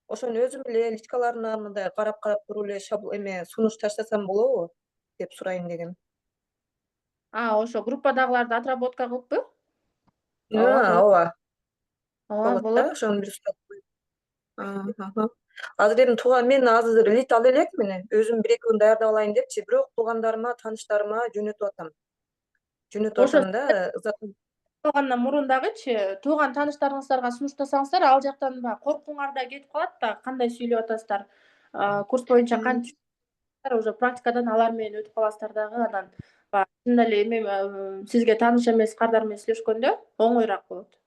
Ошону өзүм эле личкаларына мындай карап туруп эле сунуш таштасам болобу деп сурайын дегем. Ошо группадагыларды отработка кылыппы? Ооба. Болот. Да, ошону бир сурап. Азыр эми мен азыр лит ала элекмин. Өзүм 1-2 күн даярдап алайын депчи, бирок туугандарыма, тааныштарыма жөнөтүп атам. Да. Алгандан мурун дагычы тууган тааныштарыңыздарга сунуштасаңыздар, ал жактан баягы коркуңар да кетип калат да, кандай сүйлөп атасыздар, курс боюнча кантип уже практикадан алар менен өтүп каласыздар дагы, анан баягы чынында эле сизге тааныш эмес кардар менен сүйлөшкөндө оңоюраак болот.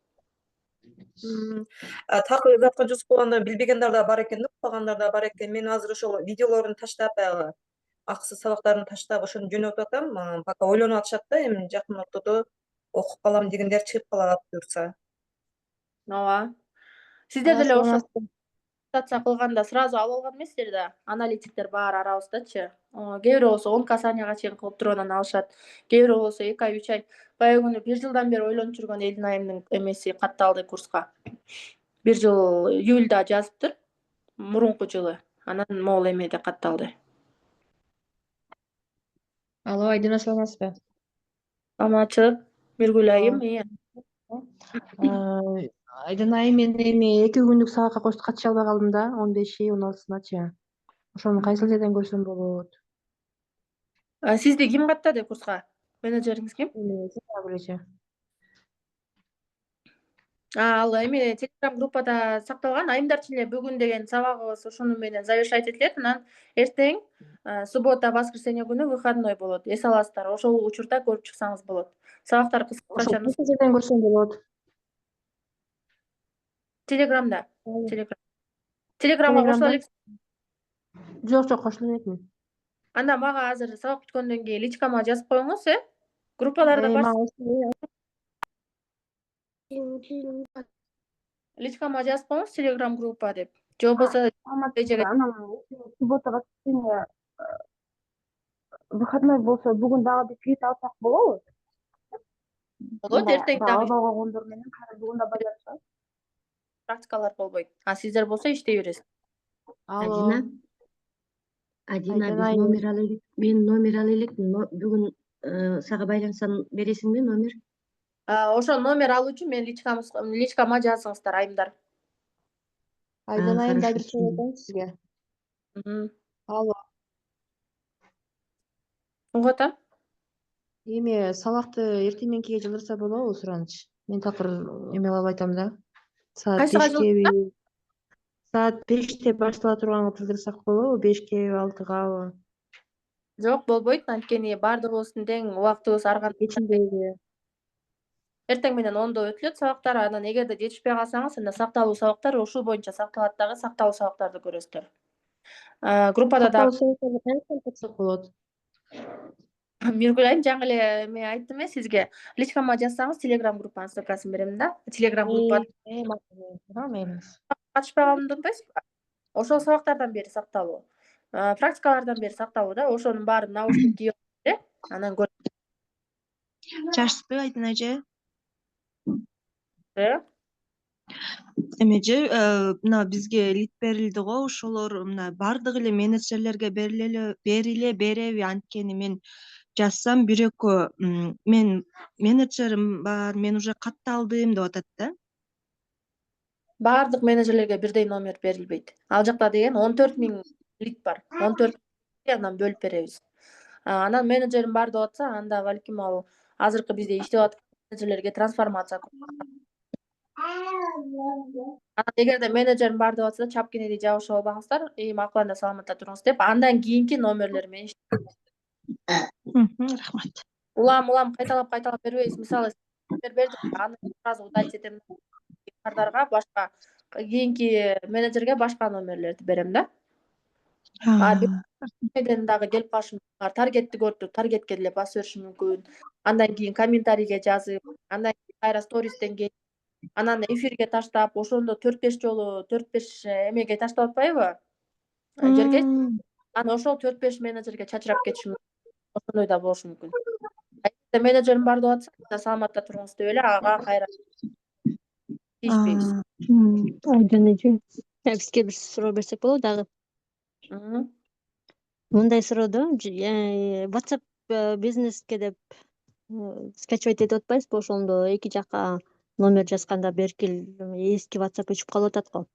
Так, Ызаткан Жусупованы билбегендер да бар экен да, укпагандар да бар экен. Мен азыр ошол видеолорун таштап, баягы акысыз сабактарын таштап ошону жөнөтүп атам. Пока ойлонуп атышат да, эми жакын ортодо окуп калам дегендер чыгып калат буюрса. Ооба. Сиздер деле ошо аттестация кылганда сразу алып алган эмессиздер да, аналитиктер баары арабыздачы. Кээ бирөө болсо 10 касанияга чейин кылып туруп анан алышат. Кээ бирөө болсо 2 ай, 3 ай. Баягы күнү 1 жылдан бери ойлонуп жүргөн Элдин айымдын эмеси катталды курска. 1 жыл июльда жазыптыр, мурунку жылы. Анан могул эмеде катталды. Алло, Айдана, саламатсызбы? Саламатчылык, Биргүл айым. Айдана айым, мен эми 2 күндүк сабакка катыша албай калдым да, 15-16-сыначы. Ошону кайсыл жерден көрсөм болот? Сизди ким каттады курска? Менеджериңиз ким? Ал эми Telegram группада сакталган. Айымдарчы эле бүгүн деген сабагыбыз ошону менен завершать этилет. Анан эртең суббота, воскресенье күнү выходной болот. Эс аласыздар. Ошол учурда көрүп чыксаңыз болот. Сабактар кыскача. Кайсы жерден көрсөм болот? Телеграмда. Телеграмга кошула элексиз. Жок, кошула элекмин. Анда мага азыр сабак бүткөндөн кийин личкама жазып коюңуз, Группаларда бар. Личкама жазып коюңуз, Telegram группа деп. Же болбосо Суббота, воскресенье выходной болсо бүгүн дагы биз кирип алсак болобу? болот, эртең дагы Албай койгондор менен кайра бүгүн да байланышат. практикалар болбойт. Сиздер болсо иштей бересиз. Алло. Адина, биз номер ала элек. Мен номер ала элекмин. Бүгүн сага байлансам бересиңби номер? Ошо номер алуу үчүн мен личкама жазыңыздар, айымдар. Айдана айым, хорошо, да бир суроо айтайынчы сизге. Алло. Угуп атам. Эми сабакты эртең мененкиге жылдырса болобу, сураныч? Мен такыр эме кылып айтам да. Саат 5-ке Саат 5-те баштала турганга жылдырсак болобу? 5-ке, 6-габы? Жок, болбойт. Анткени баардыгыбыздын тең убактыбыз ар кандай. Кечинде Эртең менен 10-до өтүлөт сабактар. Анан эгерде жетишпей калсаңыз, анда сакталуу сабактар ушул боюнча сакталат дагы, сакталуу сабактарды көрөсүздөр. Группада да кантип болот? Биргүл айым, жаңы эле эме айттым сизге. Личкама жазсаңыз, Telegram группанын ссылкасын берем да. Telegram группа катышпай калдым деп атпайсызбы? Ошол сабактардан бери сакталуу. Практикалардан бери сакталуу да. Ошонун баарын наушник кийип анан Жашсызбы, Айдана эже? Эмеже, Мына бизге лит берилди го, ошолор мына бардык эле менеджерлерге бериле береби? Анткени мен жазсам 1-2 мен менеджерим бар, мен уже катталдым деп атат да. баардык менеджерлерге бирдей номер берилбейт. Ал жакта деген 14.000 лит бар. 14 андан бөлүп беребиз. Анан менеджерим бар деп атса, анда балким ал азыркы бизде иштеп аткан менеджерлерге трансформация. Анан эгерде менеджерим бар деп атса да чап кенеди жабышып албаңыздар. Макул анда саламатта туруңуз деп андан кийинки номерлер менен Рахмат. улам кайталап бербейбиз. Мисалы бердик, аны сразу удалить этем. Кардарга башка кийинки менеджерге башка номерлерди берем да. Бирден дагы келип калышы мүмкүн. Таргетти көрүп, таргетке деле басып бериши мүмкүн. Андан кийин комментарийге жазып, андан кийин кайра стористен кейін, анан эфирге таштап, ошондо 4-5 жолу 4-5 эмеге таштап атпайбы? Жерге. Анан ошол 4-5 менеджерге чачырап кетиши мүмкүн. Ошондой да болушу мүмкүн. Эгерде менеджерим бар деп атса, саламатта туруңуз деп эле ага кайра тийишпейбиз. Айдан эже, бизге бир суроо берсек болобу дагы? Мындай сурооду WhatsApp бизнеске деп скачивать этип атпайбызбы? Ошондо эки жака номер жазганда беркил эски WhatsApp өчүп калып атат го.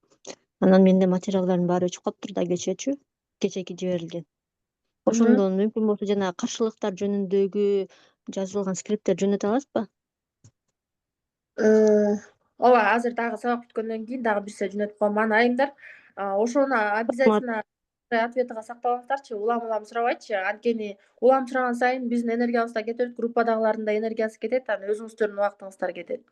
Анан менде материалдардын баары өчүп калыптыр да кечээки жиберилген. Ошондон мүмкүн болсо жана каршылыктар жөнүндөгү жазылган скриптер жөнөтө аласызбы? Ооба, азыр дагы сабак бүткөндөн кийин дагы бирсе жөнөтүп коем. Аны айымдар, ошону обязательно ответига сактабаңыздарчы. Улам сурабайчы. Анткени улам сураган сайын биздин энергиябыз да кетет, группадагылардын да энергиясы кетет, анан өзүңүздөрдүн убактыңыздар кетет.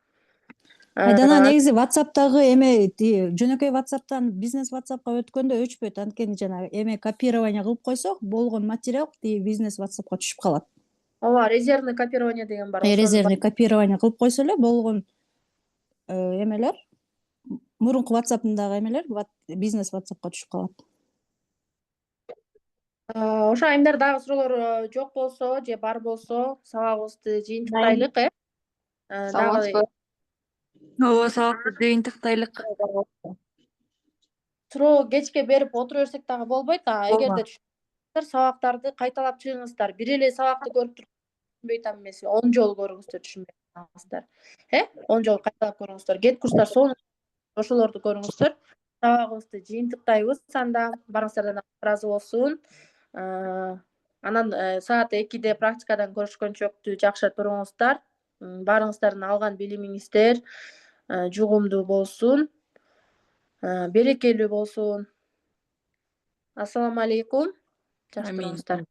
Айдана негизи WhatsApp'тагы эме жөнөкөй WhatsApp'тан бизнес WhatsApp'ка өткөндө өчпөйт. Анткени жана эме копирование кылып койсок, болгон материал бизнес WhatsApp'ка түшүп калат. Ооба, резервный копирование деген бар. Резервный копирование кылып койсо эле болгон эмелер, мурунку WhatsApp'ындагы эмелер бизнес WhatsApp'ка түшүп калат. Ошо айымдар дагы суроолор жок болсо же бар болсо, сабагыбызды жыйынтыктайлык, дагы Ооба, сабакты жыйынтыктайлык. суроо кечке берип отура берсек дагы болбойт. Эгерде сабактарды кайталап чыгыңыздар. Бир эле сабакты көрүп түшүнбөй атам эмес, 10 жолу көрүңүздөр, түшүнбөй атасыздар. 10 жолу кайталап көрүңүздөр. Кет курстар сонун ошолорду көрүңүздөр. Сабагыбызды жыйынтыктайбыз. Анда барыңыздардан ыраазы болсун. Анан саат 2-де практикадан көрүшкөнчөктү жакшы туруңуздар. Баарыңыздардын алган билимиңиздер жугумдуу болсун. Берекелүү болсун. Ассаламу алейкум. Жакшы туруңуздар.